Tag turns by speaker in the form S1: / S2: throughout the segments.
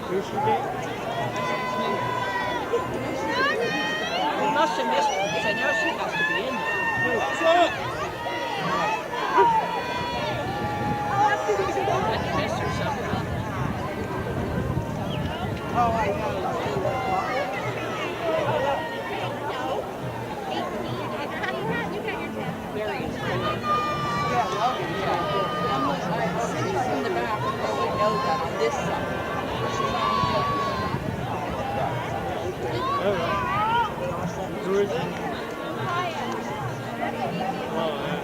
S1: We must have missed it because I know she has to be in there. I missed her somehow. Oh, I know. Very interesting. Yeah, lovely. She's in the back. I know that on this side.
S2: Who is it? Oh, yeah.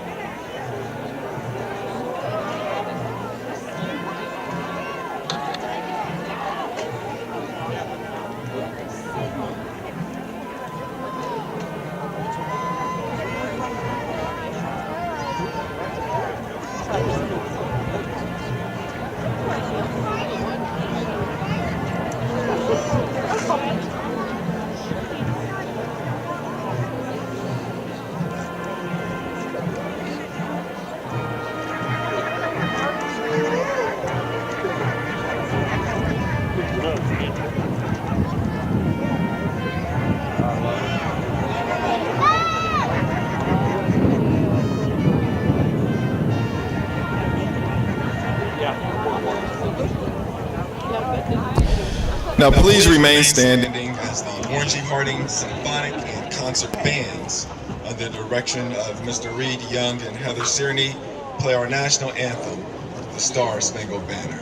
S3: Now please remain standing as the Orangey Harding Symphonic and Concert Bands, under the direction of Mr. Reed Young and Heather Sierney, play our national anthem, the Star Spangled Banner.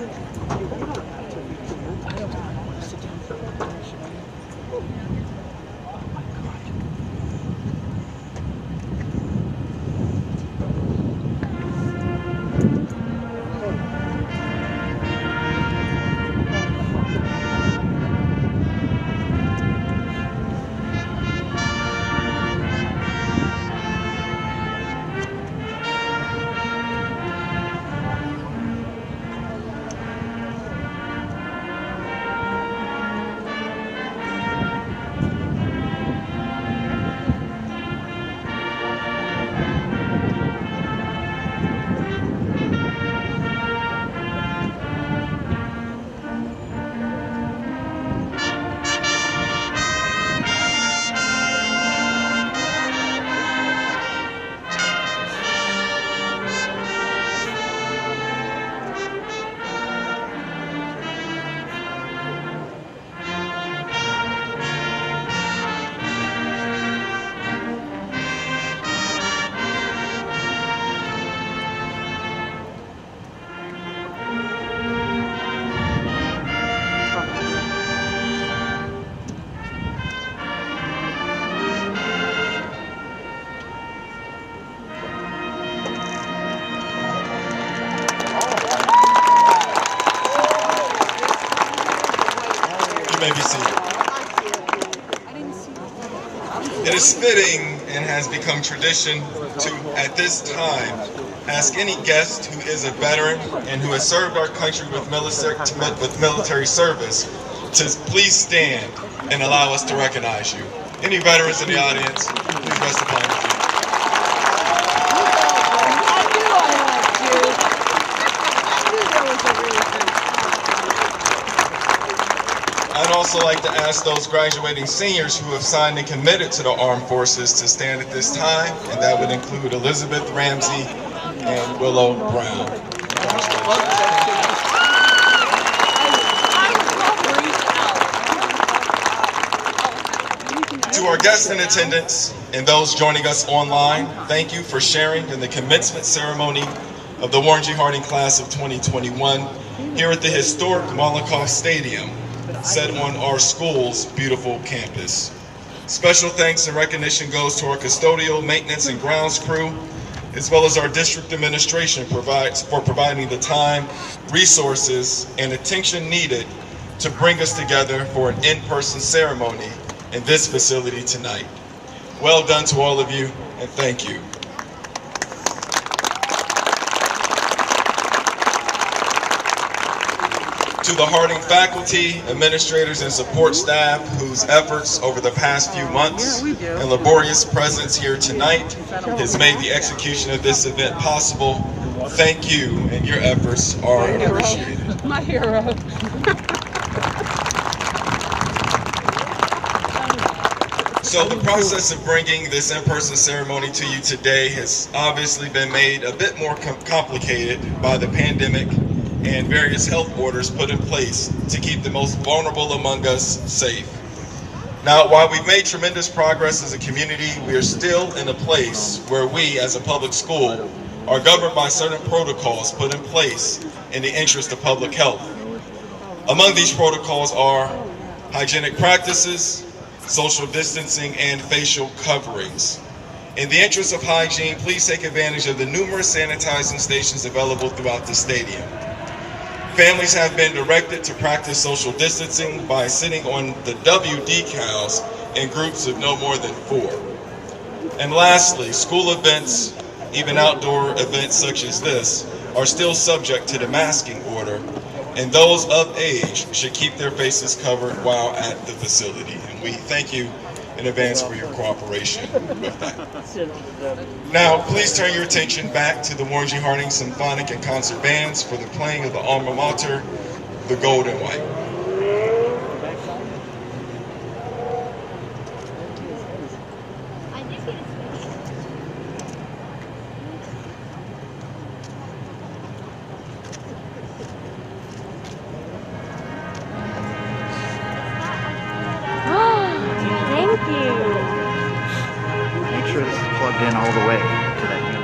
S3: May be seated. It is fitting and has become tradition to, at this time, ask any guest who is a veteran and who has served our country with military service to please stand and allow us to recognize you. Any veterans in the audience, please rest upon your feet. I'd also like to ask those graduating seniors who have signed and committed to the armed forces to stand at this time, and that would include Elizabeth Ramsey and Willow Brown. To our guests in attendance and those joining us online, thank you for sharing in the commencement ceremony of the Orangey Harding class of 2021 here at the historic Mollenkopf Stadium, set on our school's beautiful campus. Special thanks and recognition goes to our custodial, maintenance, and grounds crew, as well as our district administration for providing the time, resources, and attention needed to bring us together for an in-person ceremony in this facility tonight. Well done to all of you, and thank you. To the Harding faculty, administrators, and support staff whose efforts over the past few months and laborious presence here tonight has made the execution of this event possible, thank you, and your efforts are appreciated.
S1: My hero.
S3: So the process of bringing this in-person ceremony to you today has obviously been made a bit more complicated by the pandemic and various health orders put in place to keep the most vulnerable among us safe. Now, while we've made tremendous progress as a community, we are still in a place where we, as a public school, are governed by certain protocols put in place in the interest of public health. Among these protocols are hygienic practices, social distancing, and facial coverings. In the interest of hygiene, please take advantage of the numerous sanitizing stations available throughout the stadium. Families have been directed to practice social distancing by sitting on the W decals in groups of no more than 4. And lastly, school events, even outdoor events such as this, are still subject to the masking order, and those of age should keep their faces covered while at the facility. And we thank you in advance for your cooperation with that. Now, please turn your attention back to the Warren G. Harding Symphonic and Concert Bands for the playing of the alma mater, the Gold and White.
S2: Thank you. Make sure this is plugged in all the way to that unit.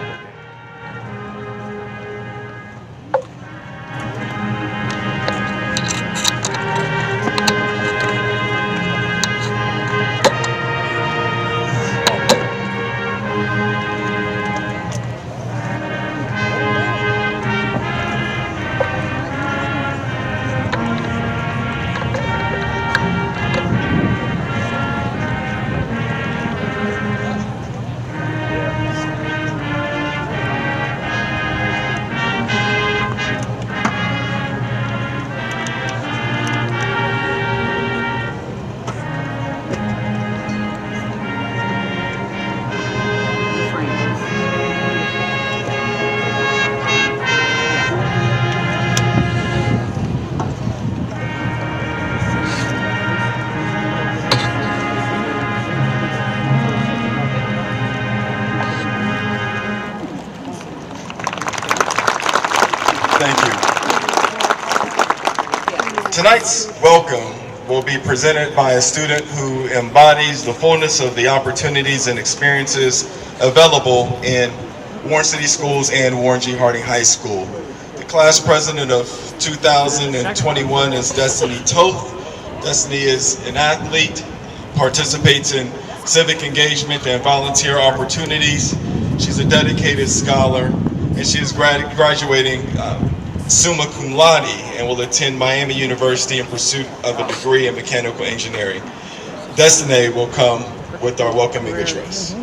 S3: Thank you. Tonight's welcome will be presented by a student who embodies the fullness of the opportunities and experiences available in Warren City Schools and Warren G. Harding High School. The class president of 2021 is Destiny Toth. Destiny is an athlete, participates in civic engagement and volunteer opportunities. She's a dedicated scholar, and she is graduating summa cum laude and will attend Miami University in pursuit of a degree in mechanical engineering. Destiny will come with our welcoming address.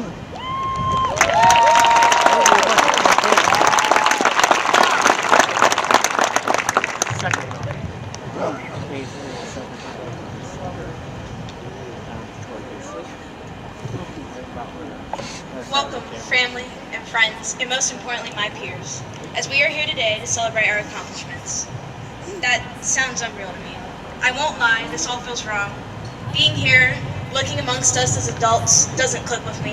S4: Welcome, family and friends, and most importantly, my peers, as we are here today to celebrate our accomplishments. That sounds unreal to me. I won't lie, this all feels wrong. Being here, looking amongst us as adults, doesn't click with me.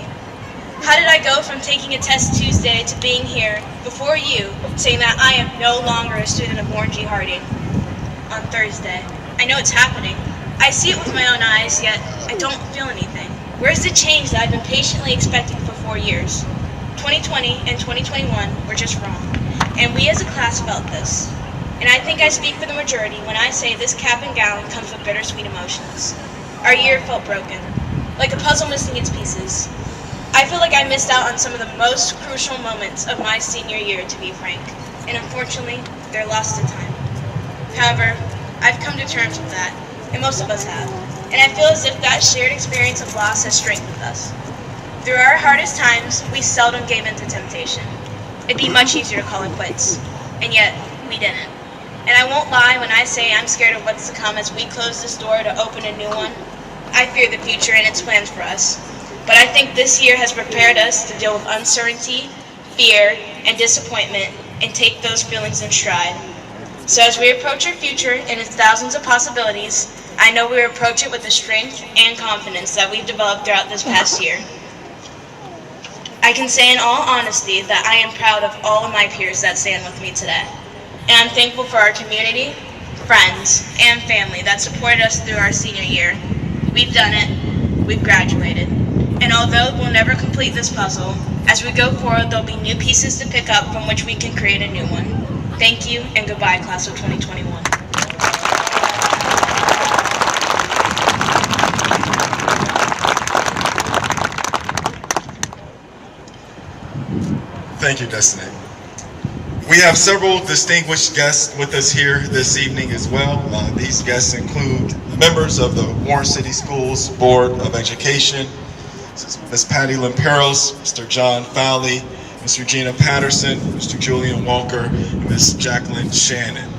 S4: How did I go from taking a test Tuesday to being here before you, saying that I am no longer a student of Warren G. Harding on Thursday? I know it's happening. I see it with my own eyes, yet I don't feel anything. Where's the change that I've been patiently expecting for 4 years? 2020 and 2021 were just wrong, and we as a class felt this. And I think I speak for the majority when I say this cap and gown comes with bittersweet emotions. Our year felt broken, like a puzzle missing its pieces. I feel like I missed out on some of the most crucial moments of my senior year, to be frank, and unfortunately, they're lost to time. However, I've come to terms with that, and most of us have. And I feel as if that shared experience of loss has strengthened us. Through our hardest times, we seldom gave in to temptation. It'd be much easier to call it quits, and yet we didn't. And I won't lie when I say I'm scared of what's to come as we close this door to open a new one. I fear the future and its plans for us. But I think this year has prepared us to deal with uncertainty, fear, and disappointment, and take those feelings in stride. So as we approach our future and its thousands of possibilities, I know we will approach it with the strength and confidence that we've developed throughout this past year. I can say in all honesty that I am proud of all of my peers that stand with me today. And I'm thankful for our community, friends, and family that supported us through our senior year. We've done it. We've graduated. And although we'll never complete this puzzle, as we go forward, there'll be new pieces to pick up from which we can create a new one. Thank you, and goodbye, class of 2021.
S3: Thank you, Destiny. We have several distinguished guests with us here this evening as well. These guests include members of the Warren City Schools Board of Education, Ms. Patty Limperos, Mr. John Fowley, Ms. Regina Patterson, Mr. Julian Walker, and Ms. Jacqueline Shannon.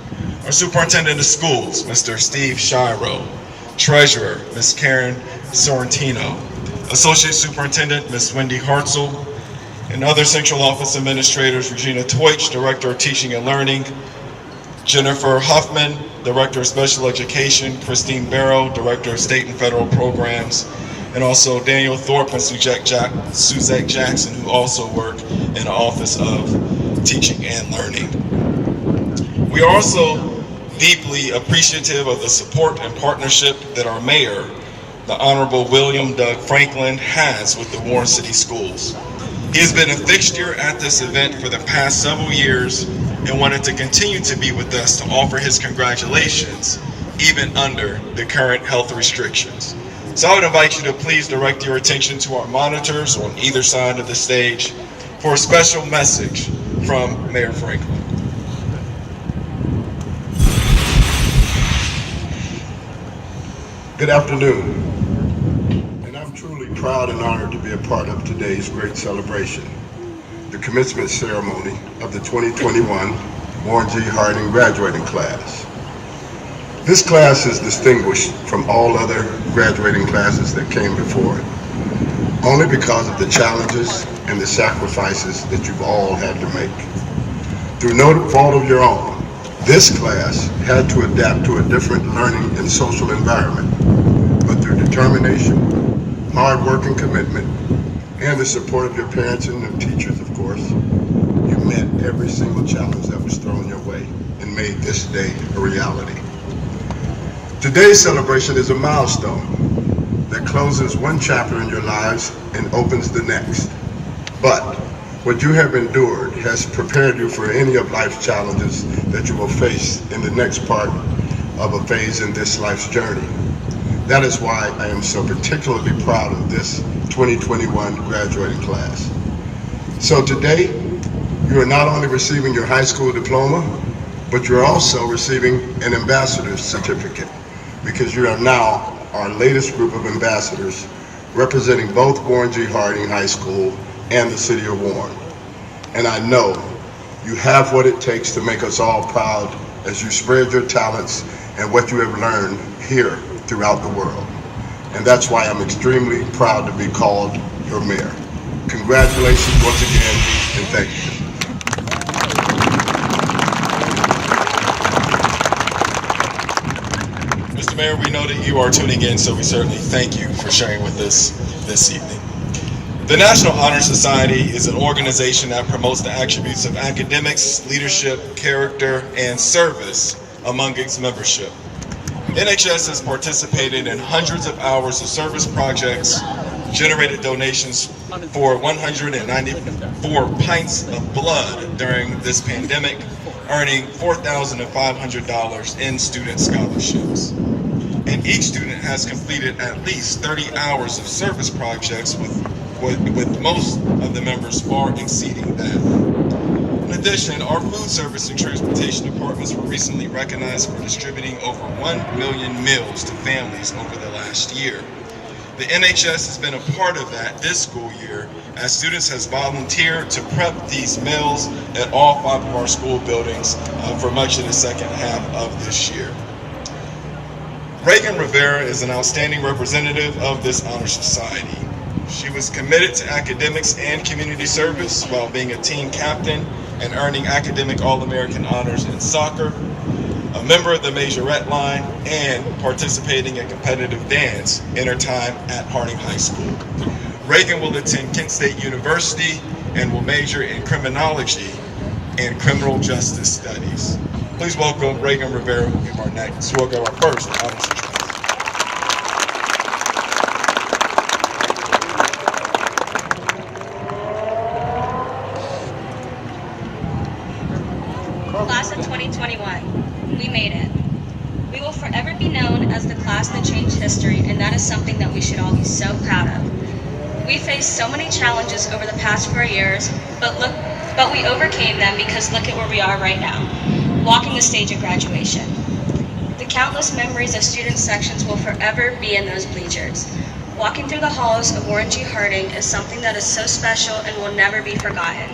S3: Our Superintendent of Schools, Mr. Steve Shiro, Treasurer, Ms. Karen Sorrentino, Associate Superintendent, Ms. Wendy Hartzell, and other Central Office Administrators, Regina Teutsch, Director of Teaching and Learning, Jennifer Huffman, Director of Special Education, Christine Barrow, Director of State and Federal Programs, and also Daniel Thorpe and Suzette Jackson, who also work in the Office of Teaching and Learning. We are also deeply appreciative of the support and partnership that our mayor, the Honorable William Doug Franklin, has with the Warren City Schools. He has been a fixture at this event for the past several years and wanted to continue to be with us to offer his congratulations, even under the current health restrictions. So I would invite you to please direct your attention to our monitors on either side of the stage for a special message from Mayor Franklin.
S5: Good afternoon. I'm truly proud and honored to be a part of today's great celebration, the commencement ceremony of the 2021 Warren G. Harding graduating class. This class is distinguished from all other graduating classes that came before it, only because of the challenges and the sacrifices that you've all had to make. Through no fault of your own, this class had to adapt to a different learning and social environment, but through determination, hard work and commitment, and the support of your parents and the teachers, of course, you met every single challenge that was thrown your way and made this day a reality. Today's celebration is a milestone that closes one chapter in your lives and opens the next. But what you have endured has prepared you for any of life's challenges that you will face in the next part of a phase in this life's journey. That is why I am so particularly proud of this 2021 graduating class. So today, you are not only receiving your high school diploma, but you're also receiving an ambassador's certificate, because you are now our latest group of ambassadors representing both Warren G. Harding High School and the city of Warren. And I know you have what it takes to make us all proud as you spread your talents and what you have learned here throughout the world. And that's why I'm extremely proud to be called your mayor. Congratulations once again, and thank you.
S3: Mr. Mayor, we know that you are tuning in, so we certainly thank you for sharing with us this evening. The National Honor Society is an organization that promotes the attributes of academics, leadership, character, and service among its membership. NHS has participated in hundreds of hours of service projects, generated donations for 194 pints of blood during this pandemic, earning $4,500 in student scholarships. And each student has completed at least 30 hours of service projects with most of the members far exceeding that. In addition, our food service and transportation departments were recently recognized for distributing over 1 million meals to families over the last year. The NHS has been a part of that this school year, as students has volunteered to prep these meals at all 5 of our school buildings for much of the second half of this year. Reagan Rivera is an outstanding representative of this honor society. She was committed to academics and community service while being a team captain and earning academic All-American honors in soccer. a member of the Majorette Line, and participating in competitive dance in her time at Harding High School. Reagan will attend Kent State University and will major in criminology and criminal justice studies. Please welcome Reagan Rivera, who will give our first honors certificate.
S4: Class of 2021, we made it. We will forever be known as the class that changed history, and that is something that we should all be so proud of. We faced so many challenges over the past 4 years, but we overcame them because look at where we are right now, walking the stage of graduation. The countless memories of student sections will forever be in those bleachers. Walking through the halls of Warren G. Harding is something that is so special and will never be forgotten.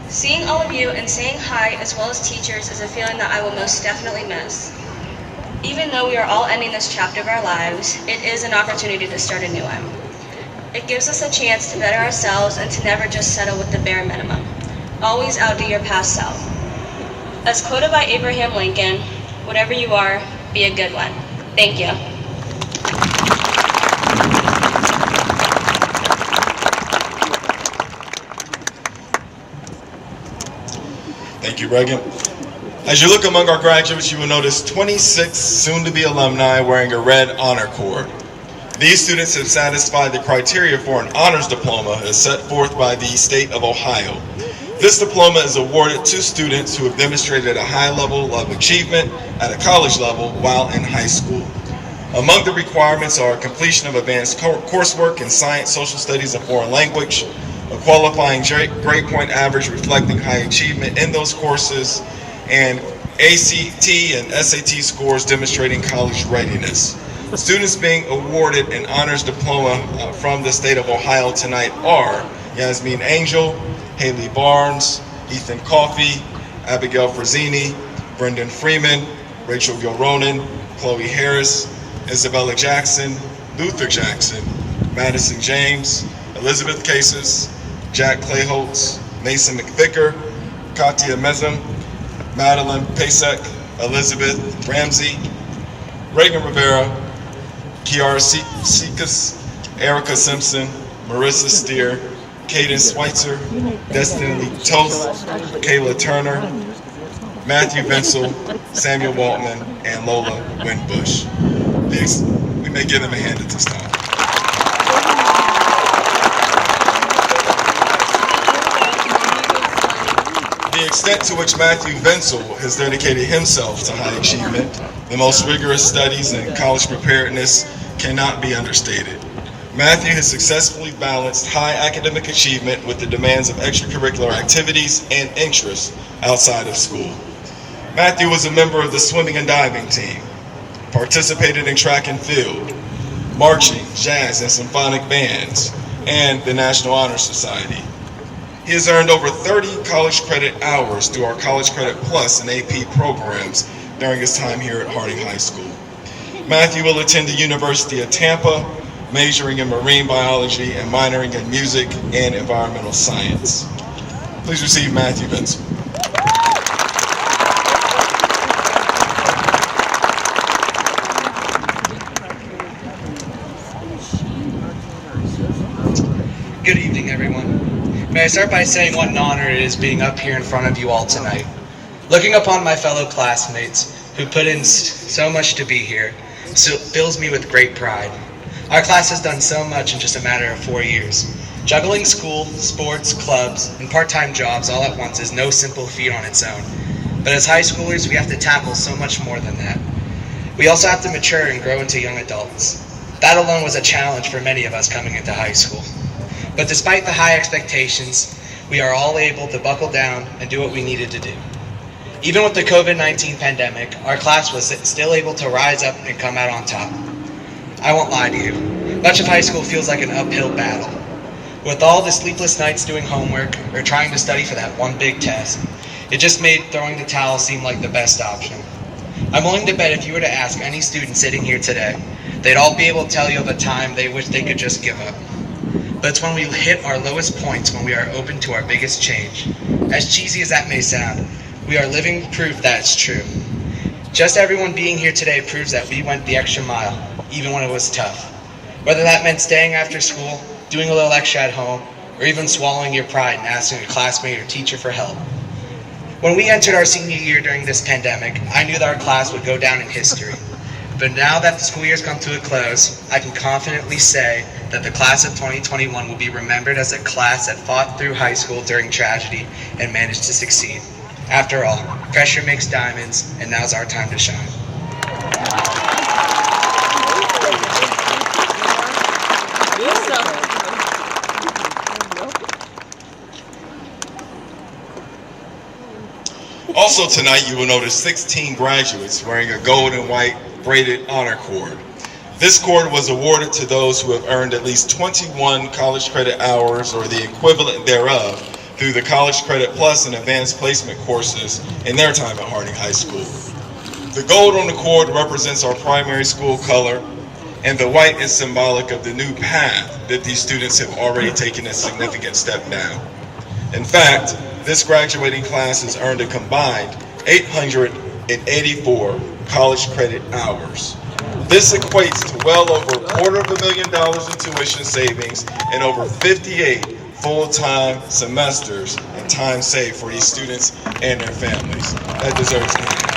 S4: Seeing all of you and saying hi, as well as teachers, is a feeling that I will most definitely miss. Even though we are all ending this chapter of our lives, it is an opportunity to start a new one. It gives us a chance to better ourselves and to never just settle with the bare minimum. Always outdo your past self. As quoted by Abraham Lincoln, whatever you are, be a good one. Thank you.
S3: Thank you, Reagan. As you look among our graduates, you will notice 26 soon-to-be alumni wearing a red honor cord. These students have satisfied the criteria for an honors diploma as set forth by the state of Ohio. This diploma is awarded to students who have demonstrated a high level of achievement at a college level while in high school. Among the requirements are completion of advanced coursework in science, social studies, and foreign language, a qualifying grade point average reflecting high achievement in those courses, and ACT and SAT scores demonstrating college readiness. Students being awarded an honors diploma from the state of Ohio tonight are Yasmin Angel, Haley Barnes, Ethan Coffey, Abigail Frazzini, Brendan Freeman, Rachel Gilronan, Chloe Harris, Isabella Jackson, Luther Jackson, Madison James, Elizabeth Cases, Jack Clayholtz, Mason McVicker, Katia Mezem, Madeline Pasek, Elizabeth Ramsey, Reagan Rivera, Kiara Sekas, Erica Simpson, Marissa Steer, Caden Schweitzer, Destiny Toth, Kayla Turner, Matthew Vinsel, Samuel Waltman, and Lola Winbush. We may give them a hand at this time. The extent to which Matthew Vinsel has dedicated himself to high achievement, the most rigorous studies and college preparedness cannot be understated. Matthew has successfully balanced high academic achievement with the demands of extracurricular activities and interests outside of school. Matthew was a member of the swimming and diving team, participated in track and field, marching, jazz, and symphonic bands, and the National Honor Society. He has earned over 30 college credit hours through our College Credit Plus and AP programs during his time here at Harding High School. Matthew will attend the University of Tampa, majoring in marine biology and minoring in music and environmental science. Please receive Matthew Vinsel.
S6: Good evening, everyone. May I start by saying what an honor it is being up here in front of you all tonight. Looking upon my fellow classmates who put in so much to be here fills me with great pride. Our class has done so much in just a matter of 4 years. Juggling school, sports, clubs, and part-time jobs all at once is no simple feat on its own. But as high schoolers, we have to tackle so much more than that. We also have to mature and grow into young adults. That alone was a challenge for many of us coming into high school. But despite the high expectations, we are all able to buckle down and do what we needed to do. Even with the COVID-19 pandemic, our class was still able to rise up and come out on top. I won't lie to you, much of high school feels like an uphill battle. With all the sleepless nights doing homework or trying to study for that one big test, it just made throwing the towel seem like the best option. I'm willing to bet if you were to ask any student sitting here today, they'd all be able to tell you of a time they wish they could just give up. But it's when we hit our lowest points when we are open to our biggest change. As cheesy as that may sound, we are living proof that it's true. Just everyone being here today proves that we went the extra mile, even when it was tough. Whether that meant staying after school, doing a little extra at home, or even swallowing your pride and asking a classmate or teacher for help. When we entered our senior year during this pandemic, I knew that our class would go down in history. But now that the school year's come to a close, I can confidently say that the class of 2021 will be remembered as a class that fought through high school during tragedy and managed to succeed. After all, pressure makes diamonds, and now's our time to shine.
S3: Also tonight, you will notice 16 graduates wearing a gold and white braided honor cord. This cord was awarded to those who have earned at least 21 college credit hours or the equivalent thereof through the College Credit Plus and Advanced Placement courses in their time at Harding High School. The gold on the cord represents our primary school color, and the white is symbolic of the new path that these students have already taken a significant step down. In fact, this graduating class has earned a combined 884 college credit hours. This equates to well over $250,000 in tuition savings and over 58 full-time semesters and time saved for these students and their families. That deserves a hand.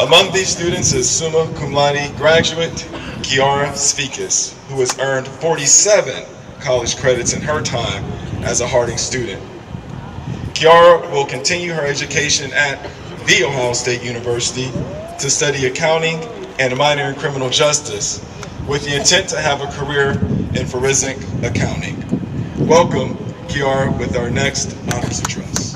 S3: Among these students is summa cum laude graduate Kiara Svikas, who has earned 47 college credits in her time as a Harding student. Kiara will continue her education at The Ohio State University to study accounting and a minor in criminal justice with the intent to have a career in forensic accounting. Welcome, Kiara, with our next honors address.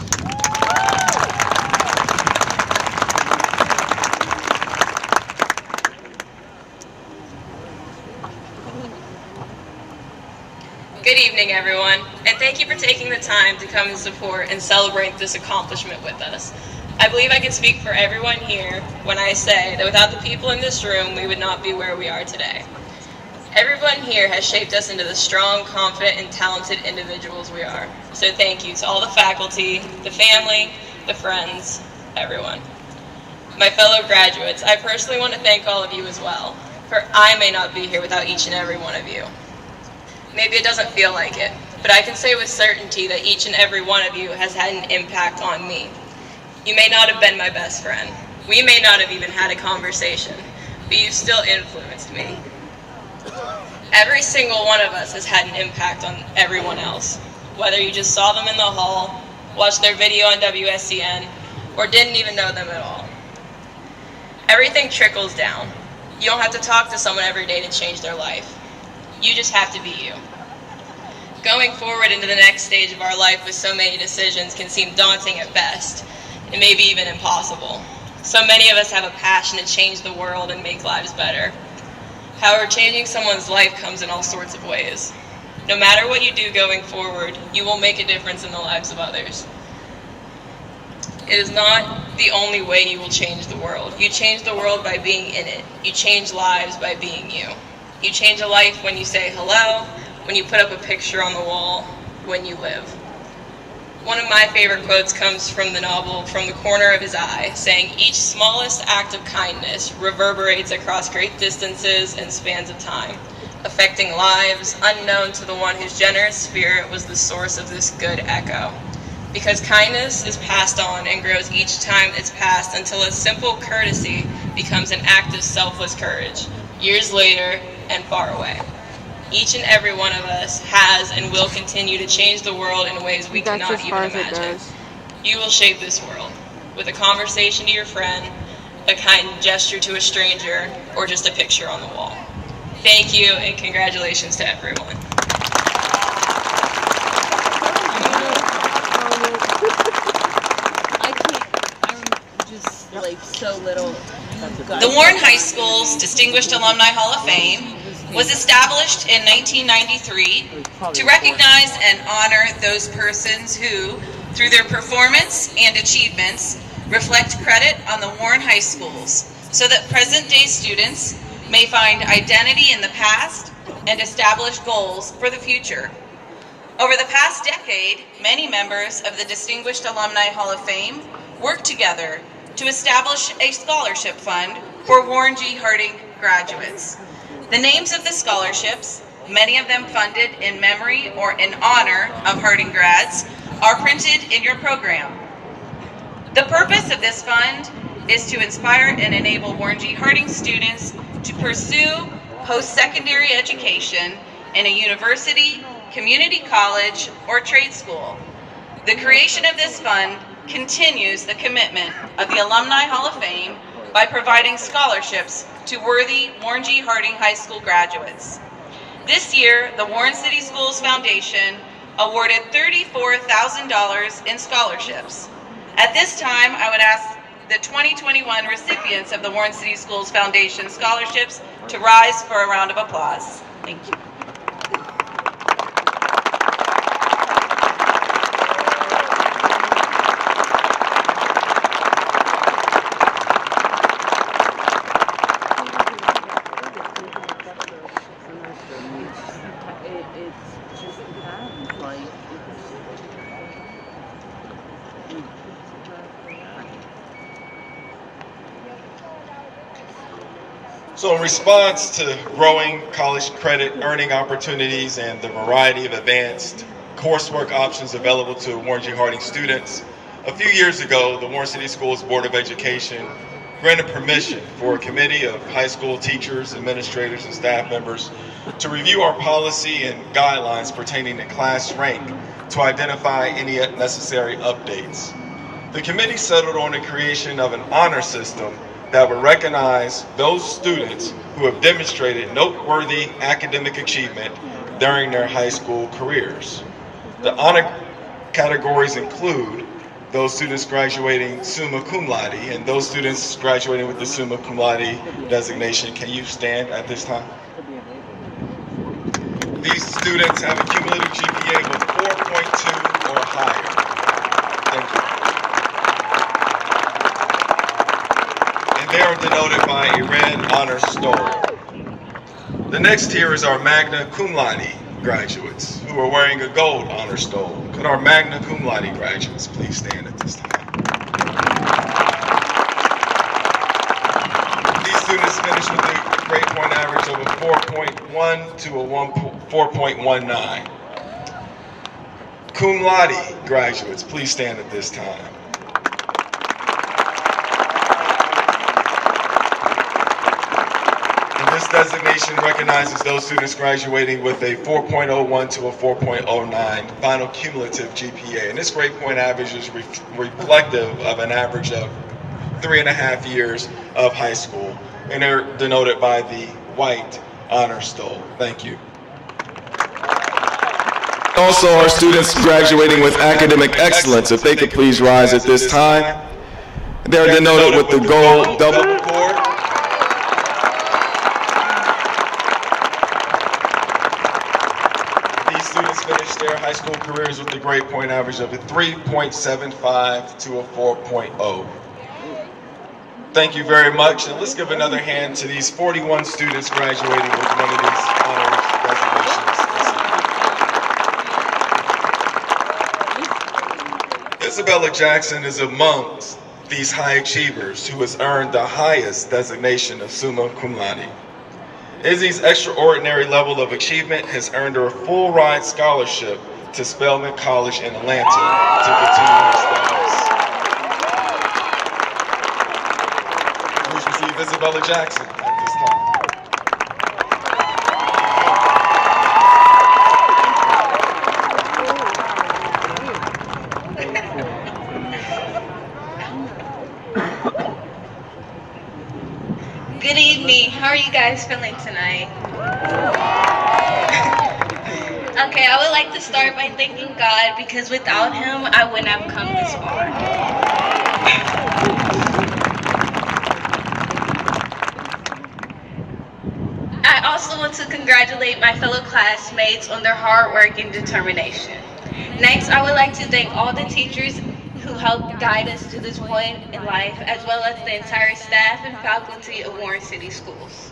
S7: Good evening, everyone, and thank you for taking the time to come and support and celebrate this accomplishment with us. I believe I can speak for everyone here when I say that without the people in this room, we would not be where we are today. Everyone here has shaped us into the strong, confident, and talented individuals we are. So thank you to all the faculty, the family, the friends, everyone. My fellow graduates, I personally want to thank all of you as well, for I may not be here without each and every one of you. Maybe it doesn't feel like it, but I can say with certainty that each and every one of you has had an impact on me. You may not have been my best friend. We may not have even had a conversation, but you still influenced me. Every single one of us has had an impact on everyone else, whether you just saw them in the hall, watched their video on WSCN, or didn't even know them at all. Everything trickles down. You don't have to talk to someone every day to change their life. You just have to be you. Going forward into the next stage of our life with so many decisions can seem daunting at best, and maybe even impossible. So many of us have a passion to change the world and make lives better. However, changing someone's life comes in all sorts of ways. No matter what you do going forward, you will make a difference in the lives of others. It is not the only way you will change the world. You change the world by being in it. You change lives by being you. You change a life when you say hello, when you put up a picture on the wall, when you live. One of my favorite quotes comes from the novel From the Corner of His Eye, saying, "Each smallest act of kindness reverberates across great distances and spans of time, affecting lives unknown to the one whose generous spirit was the source of this good echo." Because kindness is passed on and grows each time it's passed until a simple courtesy becomes an act of selfless courage, years later and far away. Each and every one of us has and will continue to change the world in ways we cannot even imagine. You will shape this world with a conversation to your friend, a kind gesture to a stranger, or just a picture on the wall. Thank you and congratulations to everyone.
S1: So little.
S8: The Warren High School's Distinguished Alumni Hall of Fame was established in 1993 to recognize and honor those persons who, through their performance and achievements, reflect credit on the Warren High Schools so that present-day students may find identity in the past and establish goals for the future. Over the past decade, many members of the Distinguished Alumni Hall of Fame worked together to establish a scholarship fund for Warren G. Harding graduates. The names of the scholarships, many of them funded in memory or in honor of Harding grads, are printed in your program. The purpose of this fund is to inspire and enable Warren G. Harding students to pursue post-secondary education in a university, community college, or trade school. The creation of this fund continues the commitment of the Alumni Hall of Fame by providing scholarships to worthy Warren G. Harding High School graduates. This year, the Warren City Schools Foundation awarded $34,000 in scholarships. At this time, I would ask the 2021 recipients of the Warren City Schools Foundation scholarships to rise for a round of applause. Thank you.
S3: So in response to growing college credit earning opportunities and the variety of advanced coursework options available to Warren G. Harding students, a few years ago, the Warren City Schools Board of Education granted permission for a committee of high school teachers, administrators, and staff members to review our policy and guidelines pertaining to class rank to identify any necessary updates. The committee settled on the creation of an honor system that would recognize those students who have demonstrated noteworthy academic achievement during their high school careers. The honor categories include those students graduating summa cum laude and those students graduating with the summa cum laude designation. Can you stand at this time? These students have a cumulative GPA of 4.2 or higher. Thank you. They are denoted by a red honor stole. The next tier is our magna cum laude graduates who are wearing a gold honor stole. Could our magna cum laude graduates please stand at this time? These students finished with a grade point average of a 4.1 to a 4.19. Cum laude graduates, please stand at this time. This designation recognizes those students graduating with a 4.01 to a 4.09 final cumulative GPA. And this grade point average is reflective of an average of 3.5 years of high school. And they're denoted by the white honor stole. Thank you.
S9: Also, our students graduating with academic excellence, if they could please rise at this time. They're denoted with the gold double cord.
S3: Students finish their high school careers with a grade point average of a 3.75 to a 4.0. Thank you very much, and let's give another hand to these 41 students graduating with one of these honors designations. Isabella Jackson is amongst these high achievers who has earned the highest designation of summa cum laude. Izzy's extraordinary level of achievement has earned her a full ride scholarship to Spelman College in Atlanta to continue her studies. Please receive Isabella Jackson at this time.
S10: Good evening. How are you guys feeling tonight? Okay, I would like to start by thanking God because without Him, I wouldn't have come this far. I also want to congratulate my fellow classmates on their hard work and determination. Next, I would like to thank all the teachers who helped guide us to this point in life, as well as the entire staff and faculty of Warren City Schools.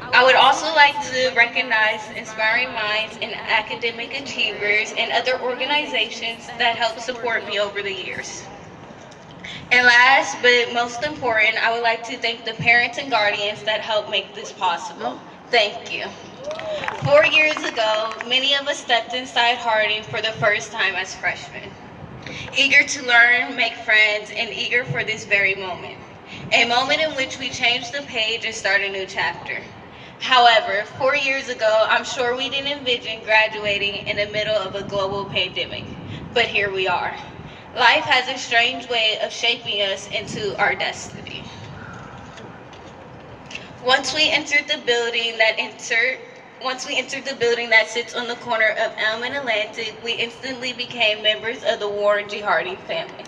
S10: I I would also like to recognize inspiring minds and academic achievers and other organizations that helped support me over the years. And last but most important, I would like to thank the parents and guardians that helped make this possible. Thank you. 4 years ago, many of us stepped inside Harding for the first time as freshmen, eager to learn, make friends, and eager for this very moment. A moment in which we changed the page and start a new chapter. However, 4 years ago, I'm sure we didn't envision graduating in the middle of a global pandemic, but here we are. Life has a strange way of shaping us into our destiny. Once we entered the building that sits on the corner of Elm and Atlantic, we instantly became members of the Warren G. Harding family.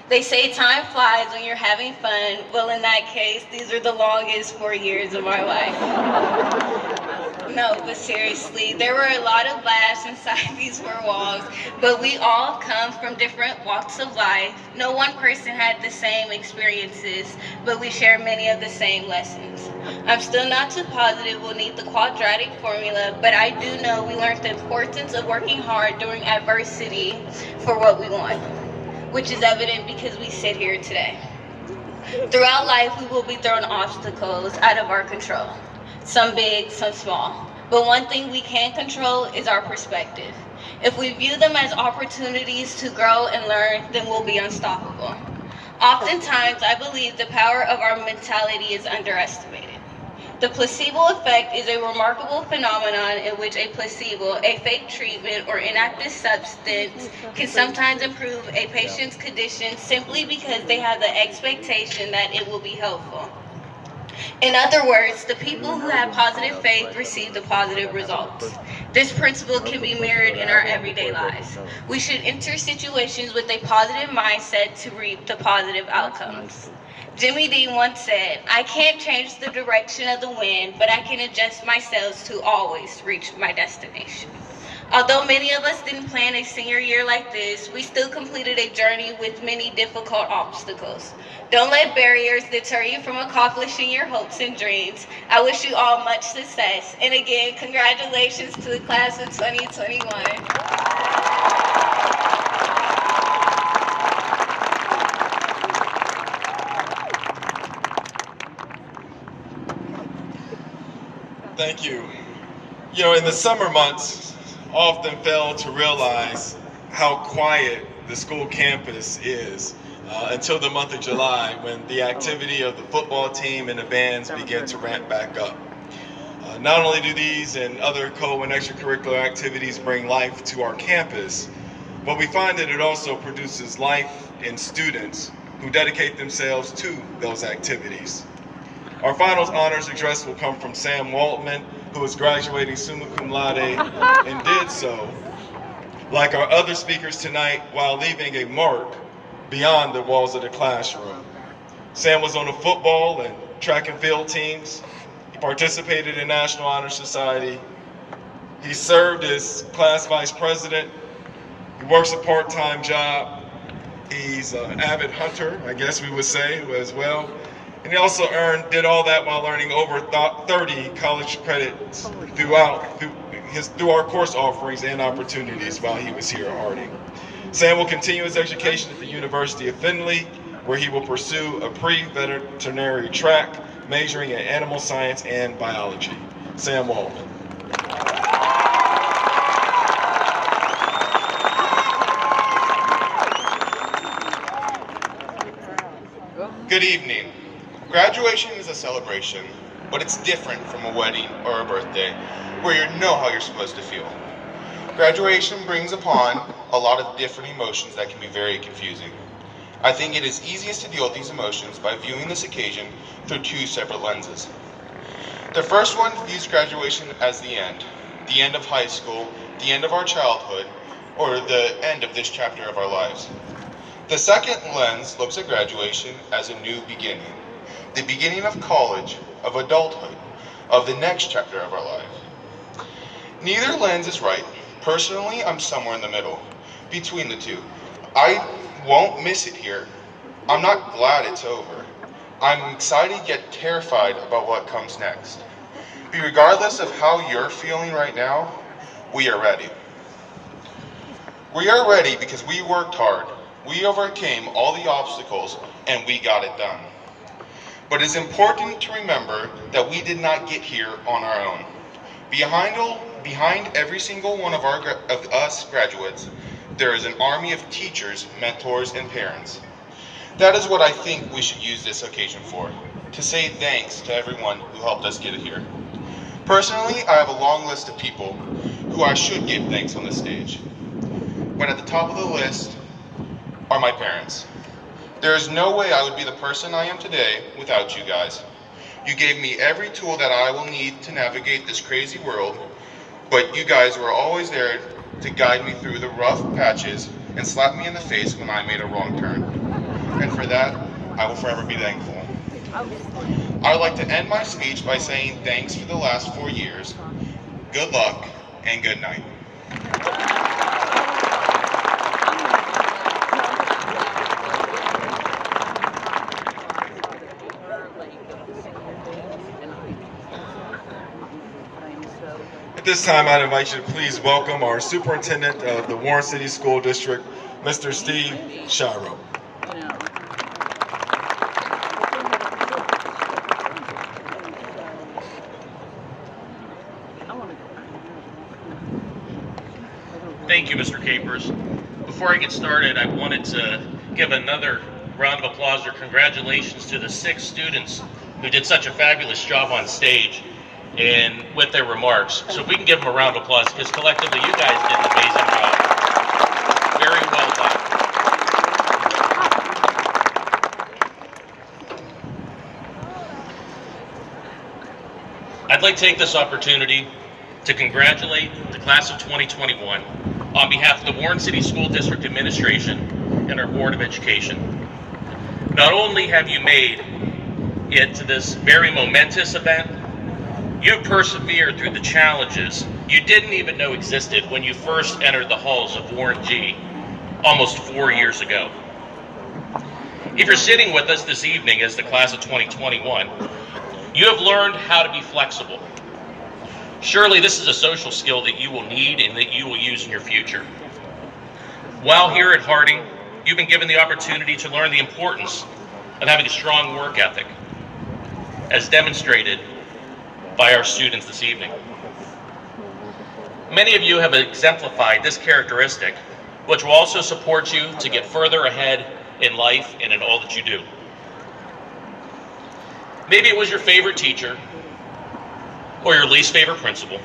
S10: They say time flies when you're having fun. Well, in that case, these are the longest 4 years of my life. No, but seriously, there were a lot of laughs inside these four walls, but we all come from different walks of life. No one person had the same experiences, but we share many of the same lessons. I'm still not too positive we'll need the quadratic formula, but I do know we learned the importance of working hard during adversity for what we want, which is evident because we sit here today. Throughout life, we will be thrown obstacles out of our control, some big, some small. But one thing we can control is our perspective. If we view them as opportunities to grow and learn, then we'll be unstoppable. Oftentimes, I believe the power of our mentality is underestimated. The placebo effect is a remarkable phenomenon in which a placebo, a fake treatment, or inactive substance can sometimes improve a patient's condition simply because they have the expectation that it will be helpful. In other words, the people who have positive faith receive the positive results. This principle can be mirrored in our everyday lives. We should enter situations with a positive mindset to reap the positive outcomes. Jimmy Dean once said, "I can't change the direction of the wind, but I can adjust my sails to always reach my destination." Although many of us didn't plan a senior year like this, we still completed a journey with many difficult obstacles. Don't let barriers deter you from accomplishing your hopes and dreams. I wish you all much success. And again, congratulations to the class of 2021.
S3: Thank you. You know, in the summer months, often fail to realize how quiet the school campus is until the month of July, when the activity of the football team and the bands begin to ramp back up. Not only do these and other co- and extracurricular activities bring life to our campus, but we find that it also produces life in students who dedicate themselves to those activities. Our finals honors address will come from Sam Waltman, who is graduating summa cum laude and did so, like our other speakers tonight, while leaving a mark beyond the walls of the classroom. Sam was on the football and track and field teams. He participated in National Honor Society. He served as class vice president. He works a part-time job. He's an avid hunter, I guess we would say, as well. And he also did all that while earning over 30 college credits through our course offerings and opportunities while he was here at Harding. Sam will continue his education at the University of Findlay, where he will pursue a pre-veterinary track, majoring in animal science and biology. Sam Waltman.
S11: Good evening. Graduation is a celebration, but it's different from a wedding or a birthday, where you know how you're supposed to feel. Graduation brings upon a lot of different emotions that can be very confusing. I think it is easiest to deal with these emotions by viewing this occasion through two separate lenses. The first one views graduation as the end of high school, the end of our childhood, or the end of this chapter of our lives. The second lens looks at graduation as a new beginning, the beginning of college, of adulthood, of the next chapter of our life. Neither lens is right. Personally, I'm somewhere in the middle, between the two. I won't miss it here. I'm not glad it's over. I'm excited yet terrified about what comes next. Regardless of how you're feeling right now, we are ready. We are ready because we worked hard. We overcame all the obstacles and we got it done. But it's important to remember that we did not get here on our own. Behind every single one of us graduates, there is an army of teachers, mentors, and parents. That is what I think we should use this occasion for, to say thanks to everyone who helped us get here. Personally, I have a long list of people who I should give thanks on this stage. But at the top of the list are my parents. There is no way I would be the person I am today without you guys. You gave me every tool that I will need to navigate this crazy world, but you guys were always there to guide me through the rough patches and slap me in the face when I made a wrong turn. And for that, I will forever be thankful. I would like to end my speech by saying thanks for the last 4 years. Good luck and good night.
S3: At this time, I'd invite you to please welcome our Superintendent of the Warren City School District, Mr. Steve Shiro.
S12: Thank you, Mr. Capers. Before I get started, I wanted to give another round of applause or congratulations to the 6 students who did such a fabulous job on stage and with their remarks. So if we can give them a round of applause, because collectively you guys did an amazing job. Very well done. I'd like to take this opportunity to congratulate the class of 2021 on behalf of the Warren City School District Administration and our Board of Education. Not only have you made it to this very momentous event, you've persevered through the challenges you didn't even know existed when you first entered the halls of Warren G almost 4 years ago. If you're sitting with us this evening as the class of 2021, you have learned how to be flexible. Surely this is a social skill that you will need and that you will use in your future. While here at Harding, you've been given the opportunity to learn the importance of having a strong work ethic, as demonstrated by our students this evening. Many of you have exemplified this characteristic, which will also support you to get further ahead in life and in all that you do. Maybe it was your favorite teacher or your least favorite principal.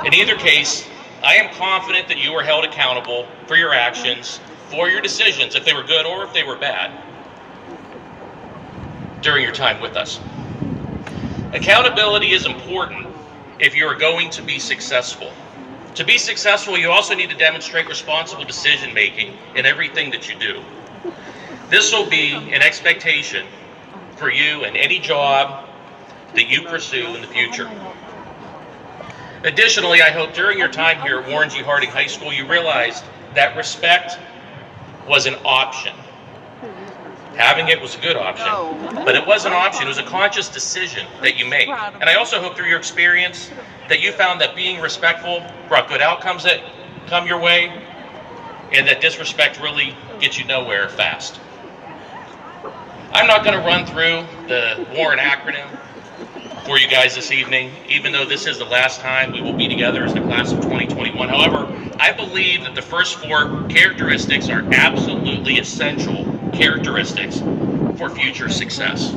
S12: In either case, I am confident that you were held accountable for your actions, for your decisions, if they were good or if they were bad, during your time with us. Accountability is important if you are going to be successful. To be successful, you also need to demonstrate responsible decision making in everything that you do. This will be an expectation for you in any job that you pursue in the future. Additionally, I hope during your time here at Warren G. Harding High School, you realized that respect was an option. Having it was a good option, but it was an option. It was a conscious decision that you made. And I also hope through your experience that you found that being respectful brought good outcomes that come your way, and that disrespect really gets you nowhere fast. I'm not going to run through the Warren acronym for you guys this evening, even though this is the last time we will be together as the class of 2021. However, I believe that the first 4 characteristics are absolutely essential characteristics for future success.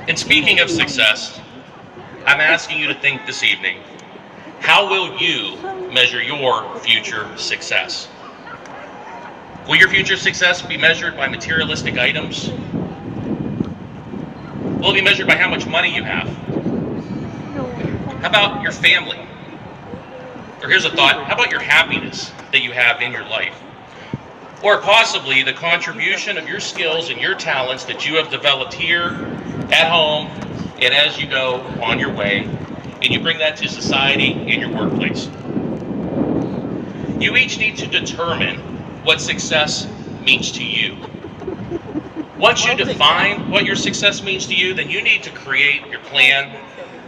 S12: And speaking of success, I'm asking you to think this evening, how will you measure your future success? Will your future success be measured by materialistic items? Will it be measured by how much money you have? How about your family? Or here's a thought, how about your happiness that you have in your life? Or possibly the contribution of your skills and your talents that you have developed here at home and as you go on your way, and you bring that to society and your workplace. You each need to determine what success means to you. Once you define what your success means to you, then you need to create your plan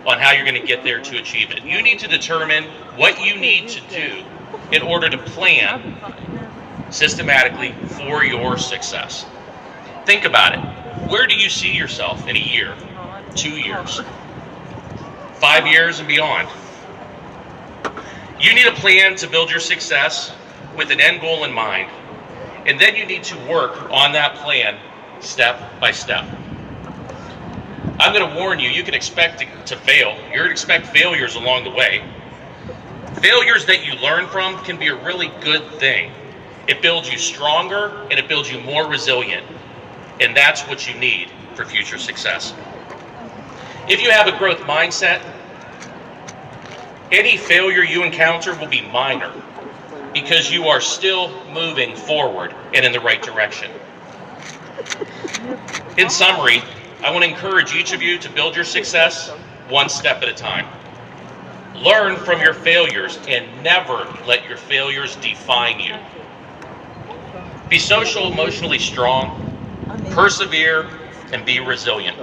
S12: on how you're going to get there to achieve it. You need to determine what you need to do in order to plan systematically for your success. Think about it. Where do you see yourself in a year, 2 years, 5 years and beyond? You need a plan to build your success with an end goal in mind. And then you need to work on that plan step by step. I'm going to warn you, you can expect to fail. You're going to expect failures along the way. Failures that you learn from can be a really good thing. It builds you stronger and it builds you more resilient. And that's what you need for future success. If you have a growth mindset, any failure you encounter will be minor because you are still moving forward and in the right direction. In summary, I want to encourage each of you to build your success one step at a time. Learn from your failures and never let your failures define you. Be social, emotionally strong, persevere, and be resilient.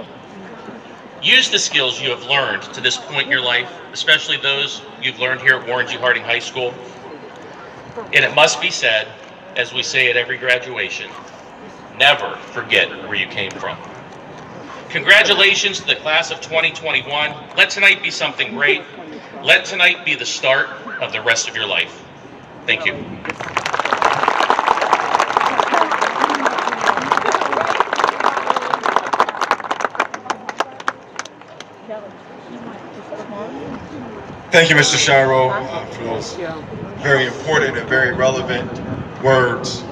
S12: Use the skills you have learned to this point in your life, especially those you've learned here at Warren G. Harding High School. And it must be said, as we say at every graduation, never forget where you came from. Congratulations to the class of 2021. Let tonight be something great. Let tonight be the start of the rest of your life. Thank you.
S3: Thank you, Mr. Shiro, for those very important and very relevant words.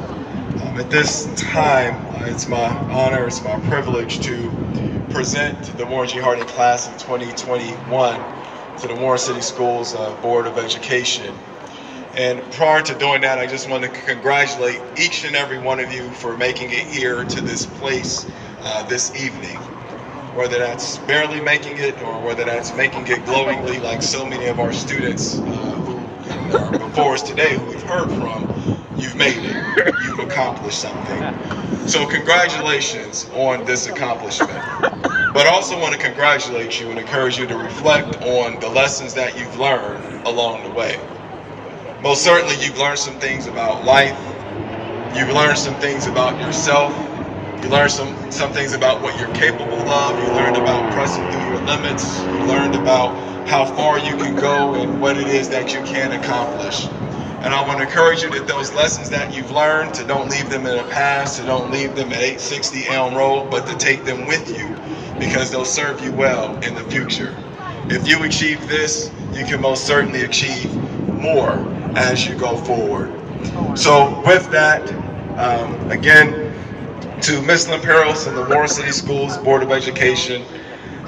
S3: At this time, it's my honor, it's my privilege to present the Warren G. Harding class of 2021 to the Warren City Schools Board of Education. And prior to doing that, I just want to congratulate each and every one of you for making it here to this place this evening. Whether that's barely making it or whether that's making it glowingly like so many of our students who are before us today, who we've heard from, you've made it, you've accomplished something. So congratulations on this accomplishment. But I also want to congratulate you and encourage you to reflect on the lessons that you've learned along the way. Most certainly you've learned some things about life, you've learned some things about yourself, you learned some things about what you're capable of, you learned about pressing through your limits, you learned about how far you can go and what it is that you can accomplish. And I want to encourage you that those lessons that you've learned, to don't leave them in the past, to don't leave them at 860 Elm Road, but to take them with you because they'll serve you well in the future. If you achieve this, you can most certainly achieve more as you go forward. So with that, again, to Ms. Lamperos and the Warren City Schools Board of Education,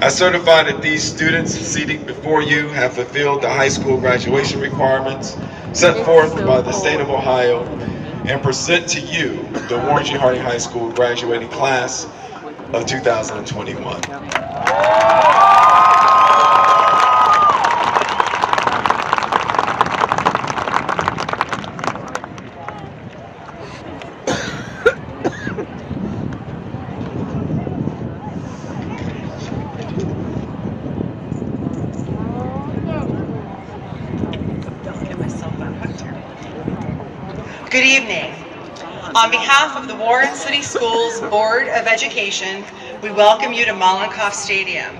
S3: I certify that these students seated before you have fulfilled the high school graduation requirements set forth by the state of Ohio and present to you the Warren G. Harding High School graduating class of 2021.
S1: Good evening. On behalf of the Warren City Schools Board of Education, we welcome you to Mollenkopf Stadium.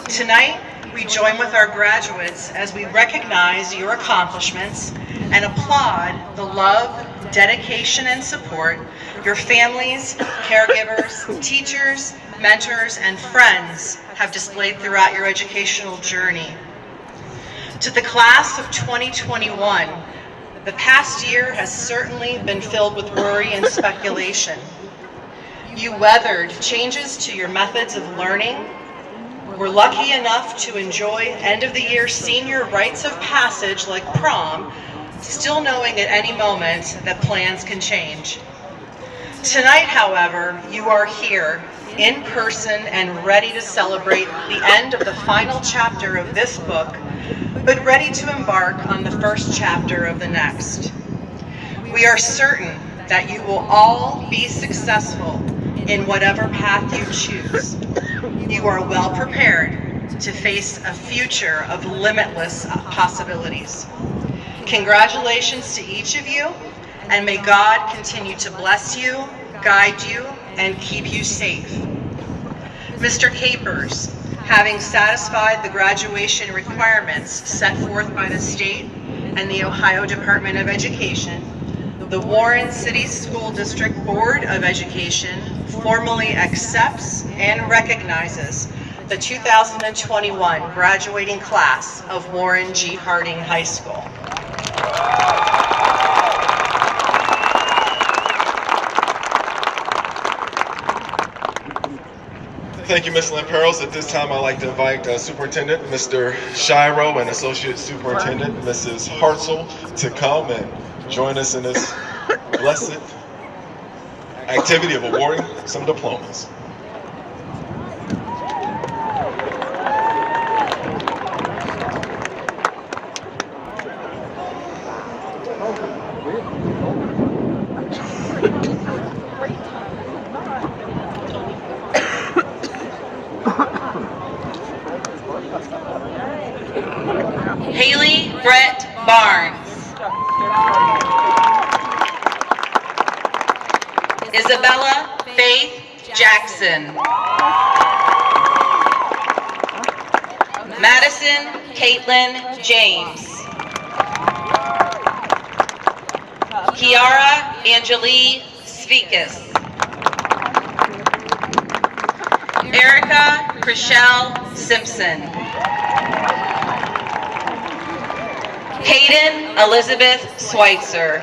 S1: Tonight, we join with our graduates as we recognize your accomplishments and applaud the love, dedication, and support your families, caregivers, teachers, mentors, and friends have displayed throughout your educational journey. To the class of 2021, the past year has certainly been filled with worry and speculation. You weathered changes to your methods of learning, were lucky enough to enjoy end-of-the-year senior rites of passage like prom, still knowing at any moment that plans can change. Tonight, however, you are here in person and ready to celebrate the end of the final chapter of this book, but ready to embark on the first chapter of the next. We are certain that you will all be successful in whatever path you choose. You are well prepared to face a future of limitless possibilities. Congratulations to each of you, and may God continue to bless you, guide you, and keep you safe. Mr. Capers, having satisfied the graduation requirements set forth by the state and the Ohio Department of Education, the Warren City School District Board of Education formally accepts and recognizes the 2021 graduating class of Warren G. Harding High School.
S3: Thank you, Ms. Lamperos. At this time, I'd like to invite Superintendent Mr. Shiro and Associate Superintendent Mrs. Hartzell to come and join us in this blessed activity of awarding some diplomas.
S8: Haley Brett Barnes. Isabella Faith Jackson. Madison Caitlin James. Kiara Angelie Svikas. Erica Chriselle Simpson. Hayden Elizabeth Schweitzer.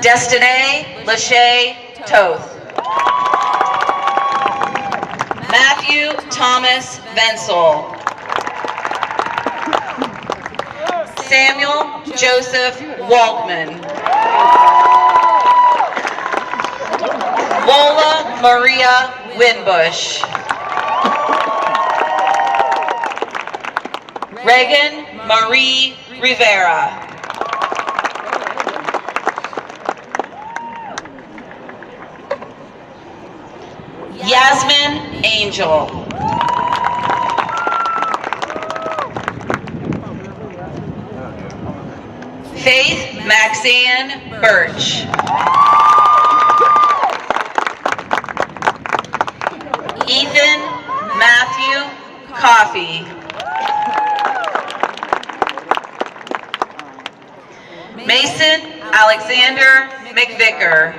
S8: Destiny Lachey Toth. Matthew Thomas Vensel. Samuel Joseph Waldman. Wola Maria Winbush. Reagan Marie Rivera. Yasmin Angel. Faith Maxine Birch. Ethan Matthew Coffey. Mason Alexander McVicker.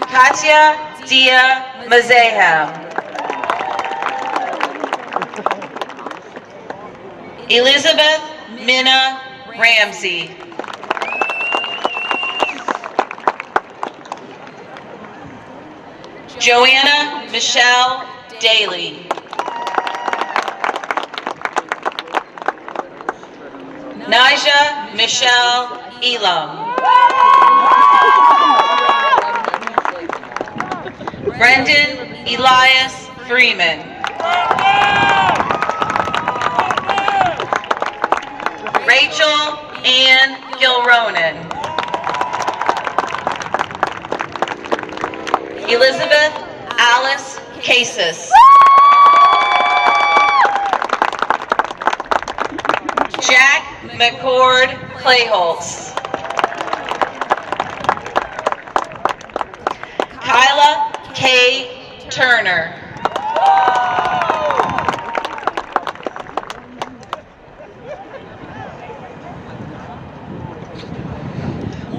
S8: Katya Dia Mazaham. Elizabeth Minna Ramsey. Joanna Michelle Daly. Naja Michelle Elam. Brendan Elias Freeman. Rachel Ann Gilronan. Elizabeth Alice Casas. Jack McCord Clayholtz. Kyla K. Turner.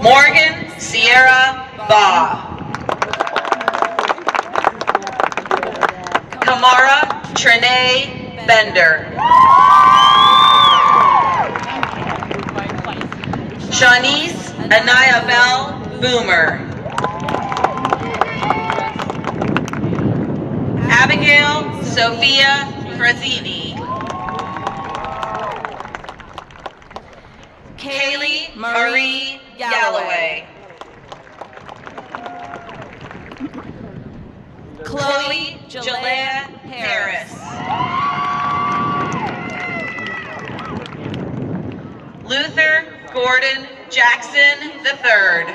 S8: Morgan Sierra Baugh. Kamara Trinae Bender. Shanice Anayabel Boomer. Abigail Sophia Frazzini. Kaylee Marie Galloway. Chloe Jalea Harris. Luther Gordon Jackson III.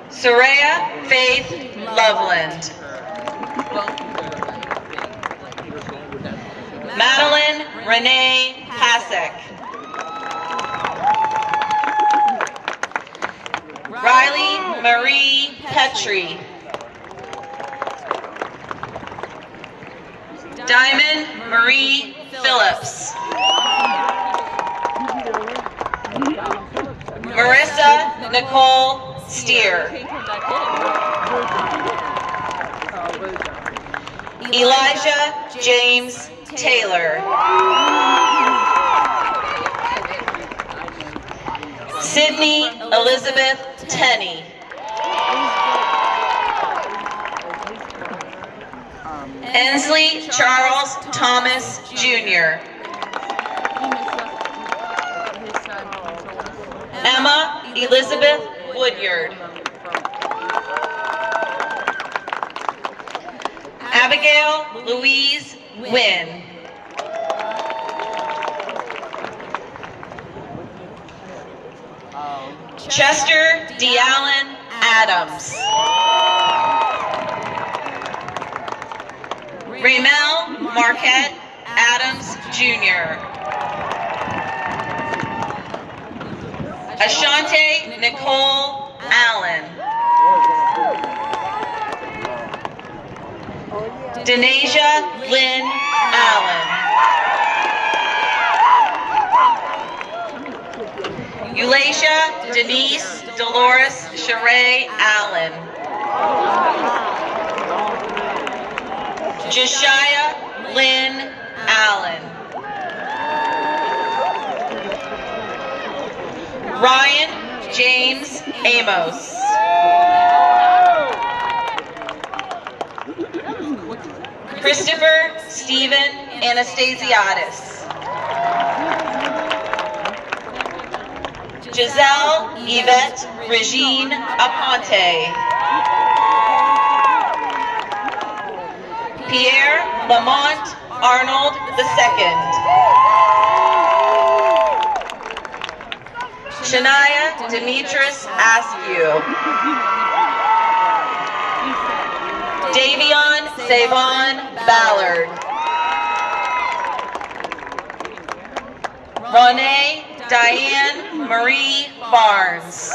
S8: Soraya Faith Loveland. Madeline Renee Pasek. Riley Marie Petrie. Diamond Marie Phillips. Marissa Nicole Steer. Elijah James Taylor. Sydney Elizabeth Tenney. Ensley Charles Thomas Jr. Emma Elizabeth Woodyard. Abigail Louise Wynn. Chester D'Allen Adams. Raymel Marquette Adams Jr. Ashante Nicole Allen. Denasia Lynn Allen. Eulacia Denise Dolores Sheree Allen. Josiah Lynn Allen. Ryan James Amos. Christopher Stephen Anastasiadis. Giselle Yvette Regine Aponte. Pierre Lamont Arnold II. Shania Demetris Askew. Davion Savon Ballard. Renee Diane Marie Barnes.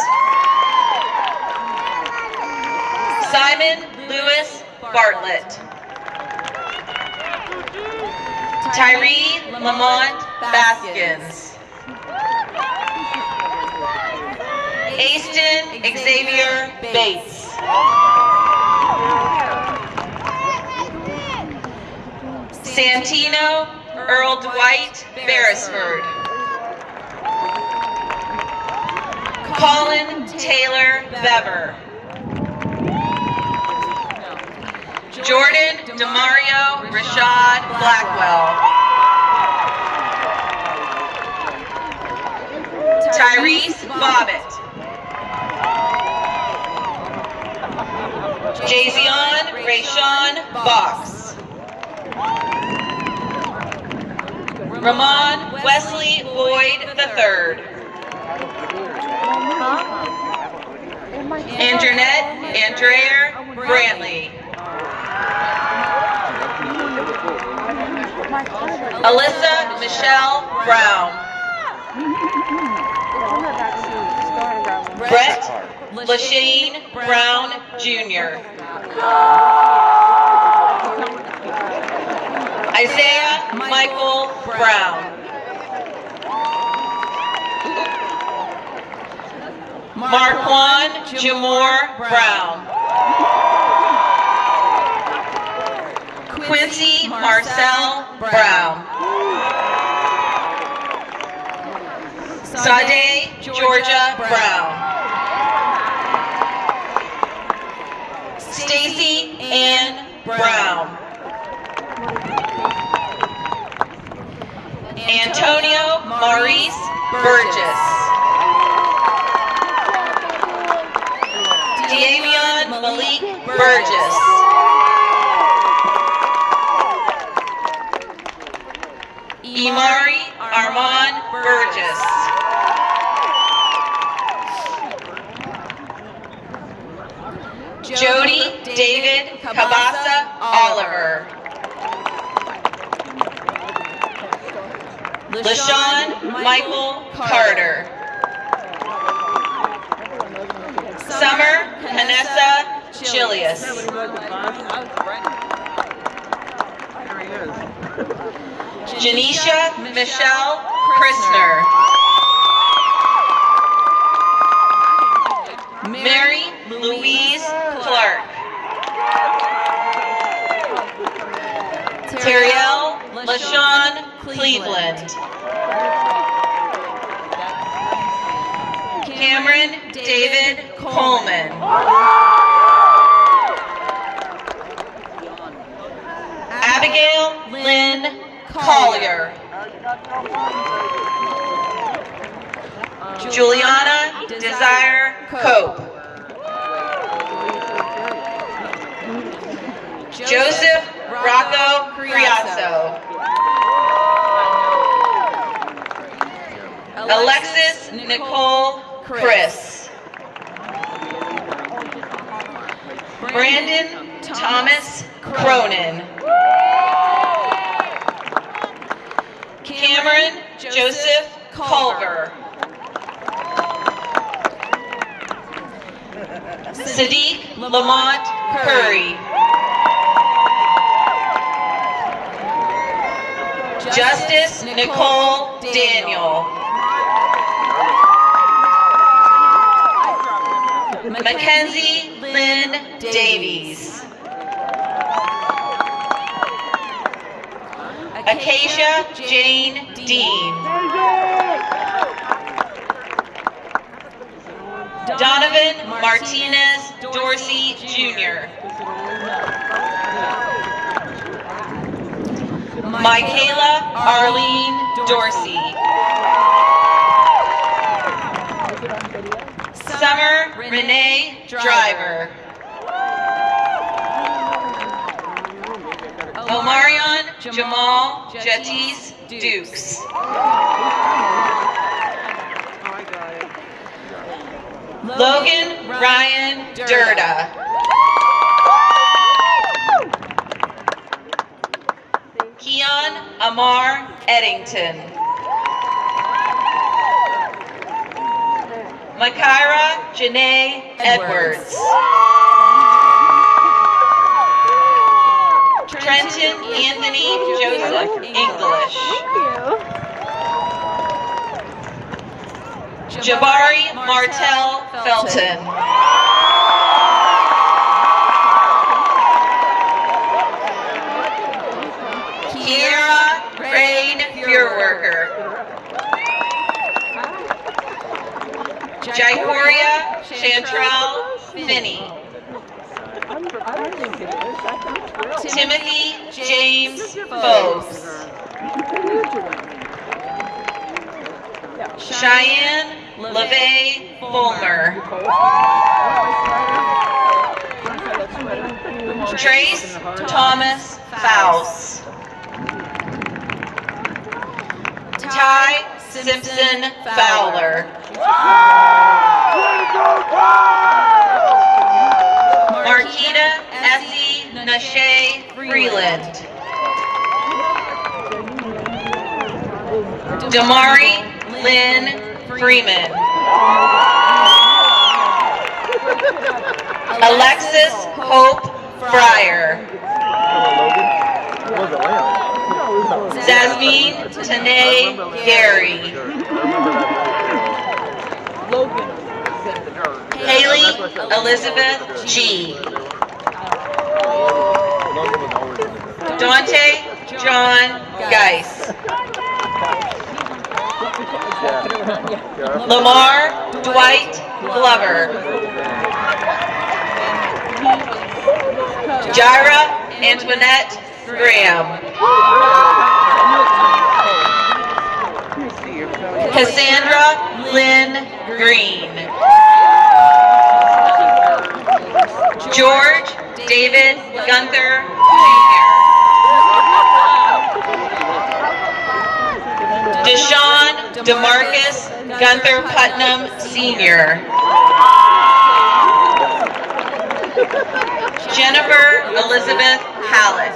S8: Simon Lewis Bartlett. Tyree Lamont Baskins. Aston Xavier Bates. Santino Earl Dwight Beresford. Colin Taylor Bever. Jordan Demario Rashad Blackwell. Tyrese Bobbitt. Jazion Rayshawn Box. Ramon Wesley Boyd III. Andernette Andrea Brantley. Alyssa Michelle Brown. Brett Lashane Brown Jr. Isaiah Michael Brown. Marquand Jamor Brown. Quincy Marcel Brown. Sade Georgia Brown. Stacy Ann Brown. Antonio Maurice Burgess. Damian Malik Burgess. Imari Armand Burgess. Jody David Cabasa Oliver. LaShawn Michael Carter. Summer Vanessa Chilius. Janisha Michelle Christner. Mary Louise Clark. Terriel LaShawn Cleveland. Cameron David Coleman. Abigail Lynn Collier. Juliana Desire Cope. Joseph Rocco Criasso. Alexis Nicole Chris. Brandon Thomas Cronin. Cameron Joseph Culver. Sadiq Lamont Curry. Justice Nicole Daniel. Mackenzie Lynn Davies. Acacia Jane Dean. Donovan Martinez Dorsey Jr. Michaela Arlene Dorsey. Summer Renee Driver. Omarion Jamal Jetis Dukes. Logan Ryan Durda. Keon Amar Eddington. Makaira Janae Edwards. Trenton Anthony Joseph English. Jabari Martel Felton. Kiera Rain Fuhrwerker. Jaihoria Chantrell Finney. Timothy James Foes. Cheyenne LeVay Fulmer. Trace Thomas Faust. Ty Simpson Fowler. Marquita Essie Nashe Freeland. Damari Lynn Freeman. Alexis Hope Fryer. Zasmine Tanae Gary. Haley Elizabeth G. Dante John Geis. Lamar Dwight Glover. Jaira Antoinette Graham. Cassandra Lynn Green. George David Gunther Jr. Deshaun DeMarcus Gunther Putnam Sr. Jennifer Elizabeth Hallett.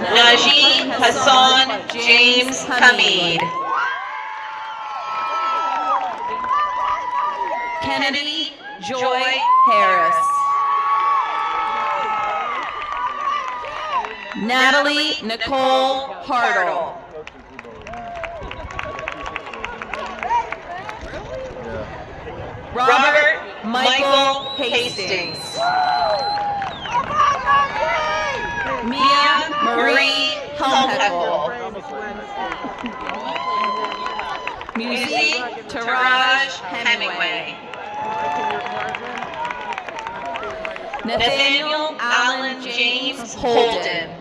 S8: Najee Hassan James Hamid. Kennedy Joy Harris. Natalie Nicole Hartle. Robert Michael Hastings. Mia Marie Helmheckel. Musi Taraj Hemingway. Nathaniel Allen James Holden.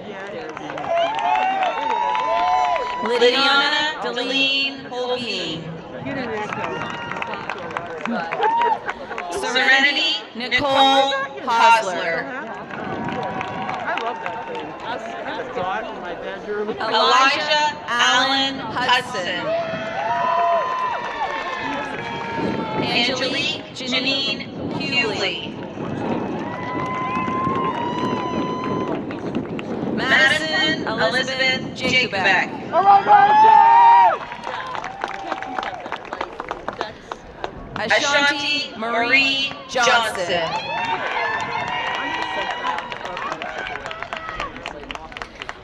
S8: Lydiana Deline Holguin. Serenity Nicole Hosler. Elijah Allen Hudson. Angelique Janine Hewley. Madison Elizabeth Jacobek. Ashanti Marie Johnson.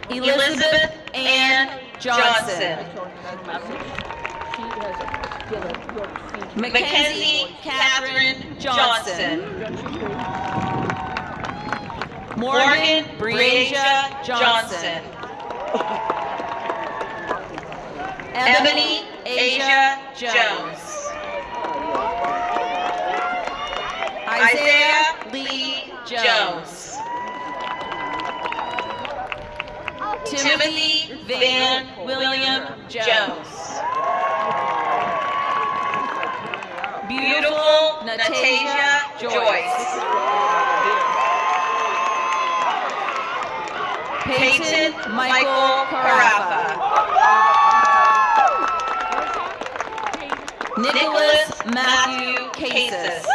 S8: Elizabeth Ann Johnson. Mackenzie Catherine Johnson. Morgan Breasia Johnson. Ebony Asia Jones. Isaiah Lee Jones. Timothy Van William Jones. Beautiful Natasia Joyce. Peyton Michael Carafa. Nicholas Matthew Casas.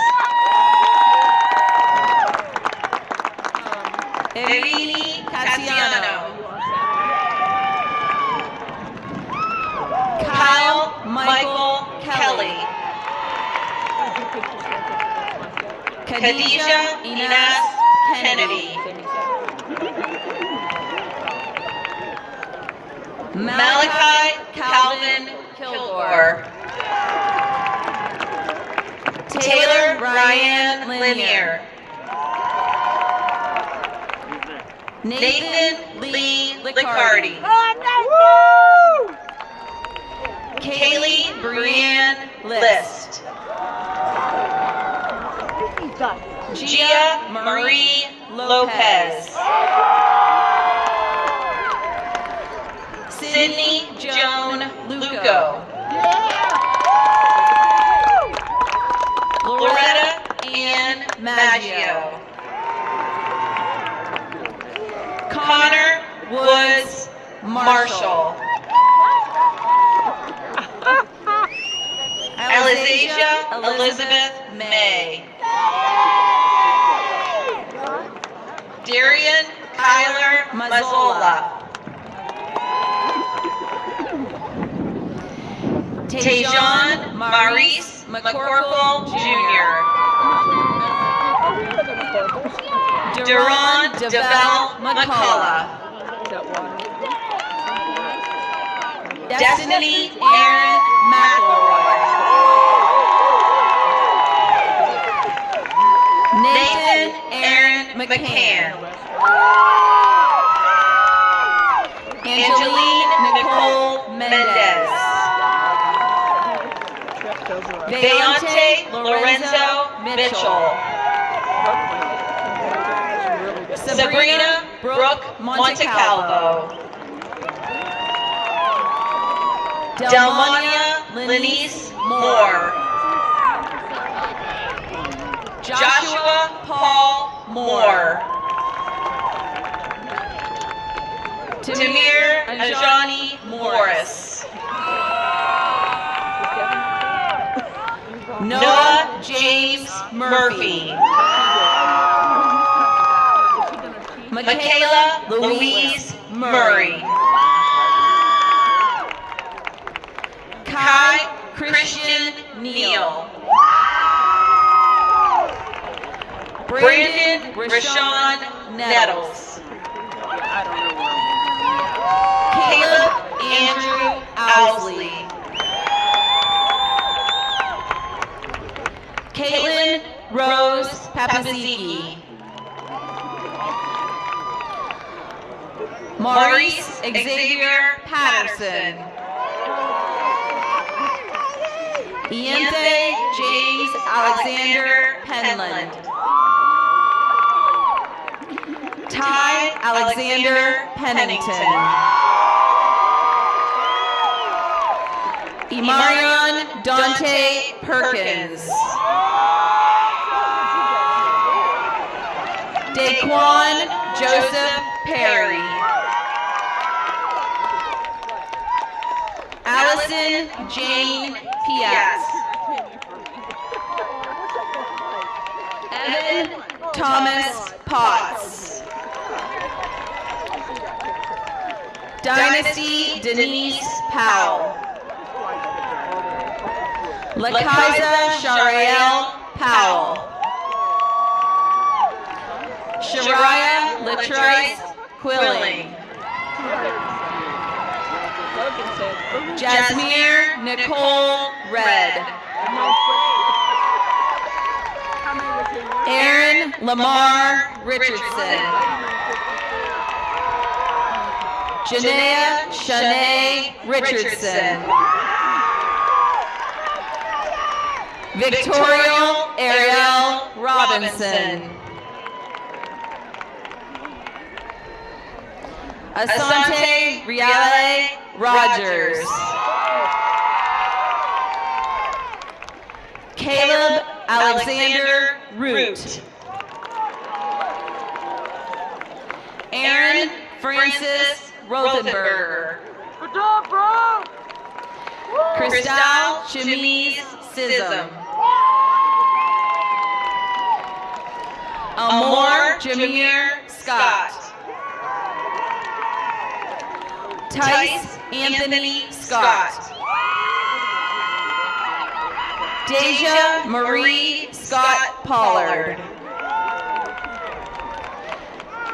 S8: Irini Cassiano. Kyle Michael Kelly. Khadijah Inez Kennedy. Malachi Calvin Kilgore. Taylor Ryan Lanier. Nathan Lee Liccardi. Kaylee Brianne List. Gia Marie Lopez. Sydney Joan Luco. Loretta Ann Maggio. Connor Woods Marshall. Alizasia Elizabeth May. Darian Kyler Mazzola. Tejon Maurice McCorkle Jr. Duran Devel McCullough. Destiny Aaron McElroy. Nathan Aaron McCann. Angeline Nicole Mendez. Deontay Lorenzo Mitchell. Sabrina Brooke Montecalvo. Delmonia Lenice Moore. Joshua Paul Moore. Tamir Ajani Morris. Noah James Murphy. Michaela Louise Murray. Kai Christian Neal. Brandon Rashawn Nettles. Caleb Andrew Owsley. Caitlin Rose Papaziki. Maurice Xavier Patterson. Iante James Alexander Penland. Ty Alexander Pennington. Imarion Dante Perkins. Daquan Joseph Perry. Allison Jane Piaz. Evan Thomas Potts. Dynasty Denise Powell. Lakaiza Shariel Powell. Shariah Latrice Quilling. Jasmine Nicole Red. Aaron Lamar Richardson. Janaea Shanae Richardson. Victoria Ariel Robinson. Asante Riale Rogers. Caleb Alexander Root. Aaron Francis Rothenberger. Good job, bro! Cristal Chemise Sism. Amor Jameer Scott. Tice Anthony Scott. Deja Marie Scott Pollard.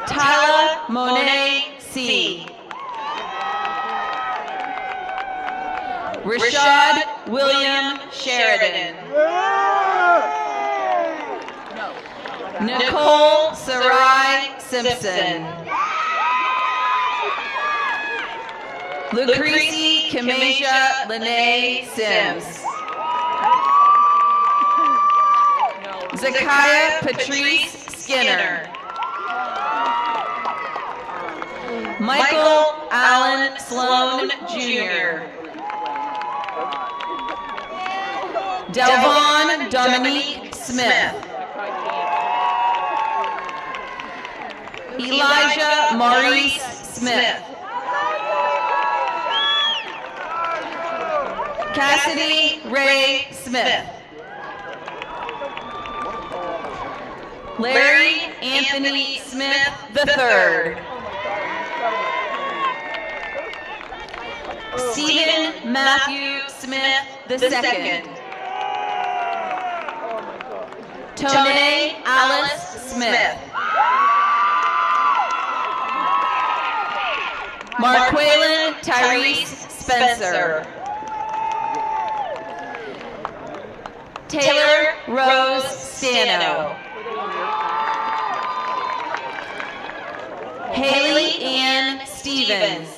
S8: Tyla Monet C. Rashad William Sheridan. Nicole Sarai Simpson. Lucrece Kamisha Lene Sims. Zakiah Patrice Skinner. Michael Allen Sloan Jr. Delvon Dominique Smith. Elijah Maurice Smith. Cassidy Ray Smith. Larry Anthony Smith III. Stephen Matthew Smith II. Tone Alice Smith. Marquelin Tyrese Spencer. Taylor Rose Stano. Haley Ann Stevens.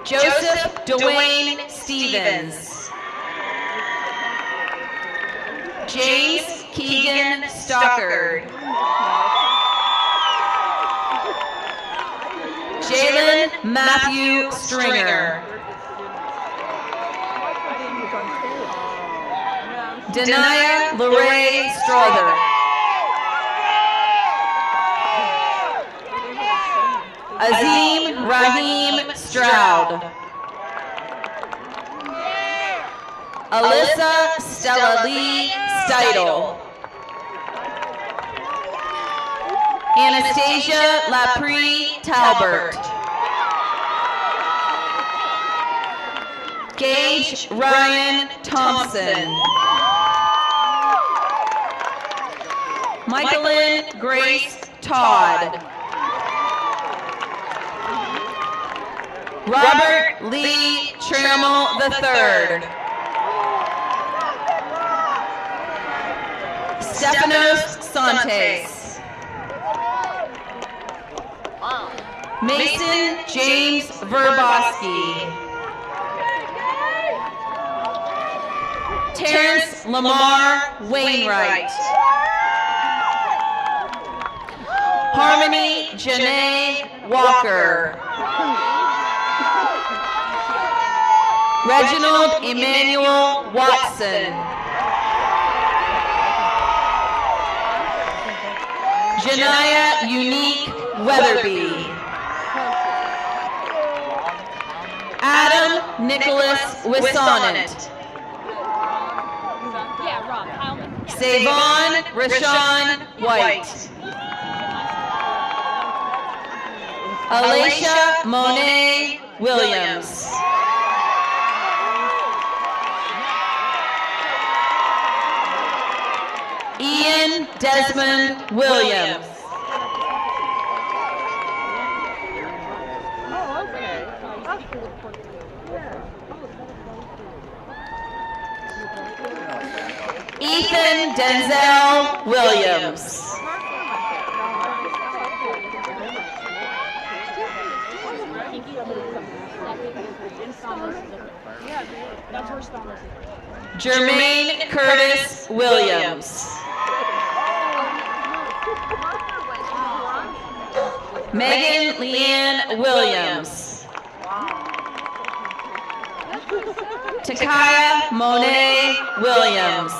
S8: Joseph Dwayne Stevens. James Keegan Stockard. Jalen Matthew Stringer. Denia Lorraine Strother.
S13: Azim Rahim Stroud. Alyssa Stella Lee Steidel. Anastasia Laprie Talbert. Gage Ryan Thompson. Michaelyn Grace Todd. Robert Lee Trammell III. Stefanos Santes. Mason James Verboski. Terrence Lamar Wainwright. Harmony Janae Walker. Reginald Emmanuel Watson. Janaya Unique Weatherby. Adam Nicholas Wisonant. Savon Rashawn White. Alicia Monet Williams. Ian Desmond Williams. Ethan Denzel Williams. Jermaine Curtis Williams. Megan Leanne Williams. Takaya Monet Williams.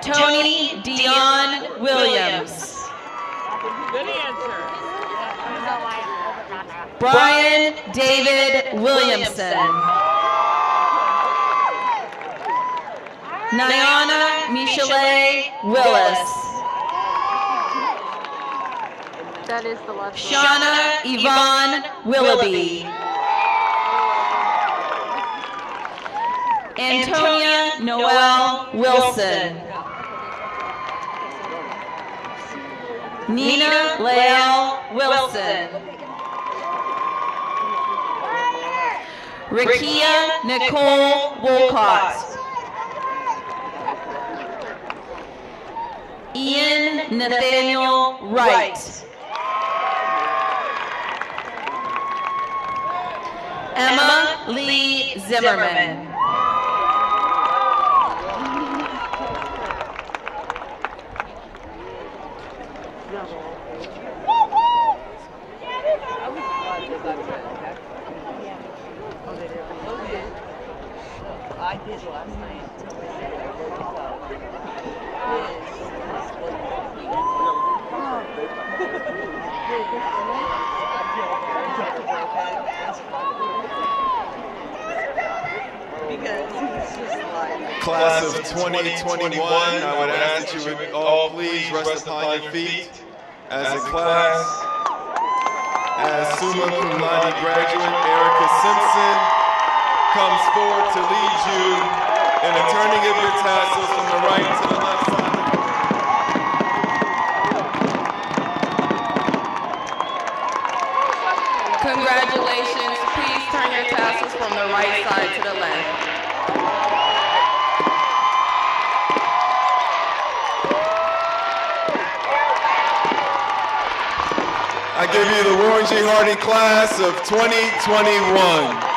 S13: Tony Dion Williams.
S14: Good answer.
S13: Brian David Williamson. Nyana Michelet Willis.
S14: That is the left.
S13: Shauna Yvonne Willoughby. Antonia Noel Wilson. Nina Lael Wilson. Rakia Nicole Wolcott. Ian Nathaniel Wright. Emma Lee Zimmerman.
S14: I did last night.
S9: Class of 2021, I would ask that you would all please rest upon your feet as a class. As summa cum laude graduate Erica Simpson comes forward to lead you in a turning of your tassels from the right to the left side.
S13: Congratulations. Please turn your tassels from the right side to the left.
S9: I give you the Warren G. Harding class of 2021.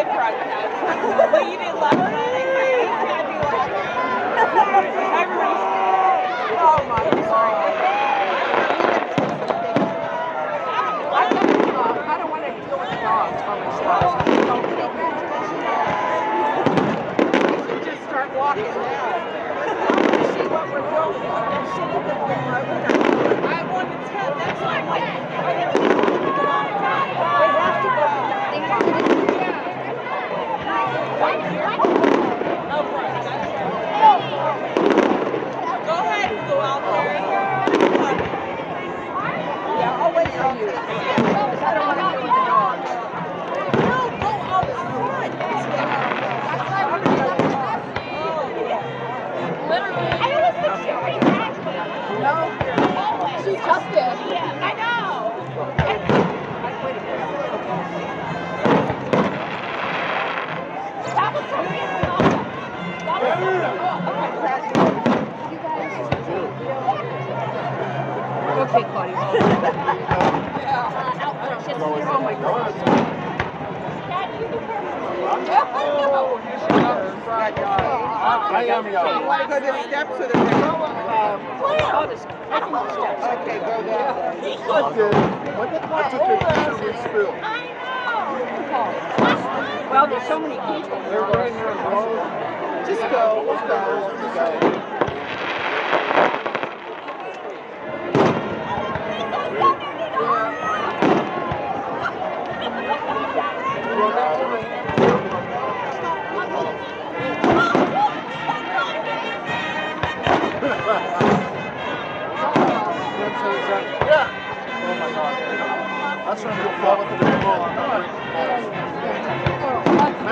S14: did broadcast. Well, you didn't love that. You can't do like that. Everybody's. Oh my God. I don't want to deal with the dogs by myself. You should just start walking now. See what we're doing. I want to tell. That's why I'm like, I have to get on time. They have to go. Go ahead and go out there. Yeah, I'll wait for you. Because I don't want to deal with the dogs. No, go out front. Literally. I always think she already has me. No. She just did. Yeah, I know. That was so beautiful. That was so okay, Claudia. Oh my God. I am young. You want to go to the steps or the Okay, go down.
S9: I took your picture with Spill.
S14: I know. Well, there's so many people.
S9: They're right here in Rose.
S14: Just go.
S9: Let's go.
S14: Yeah.
S9: Oh my God. That's when you fall with the ball.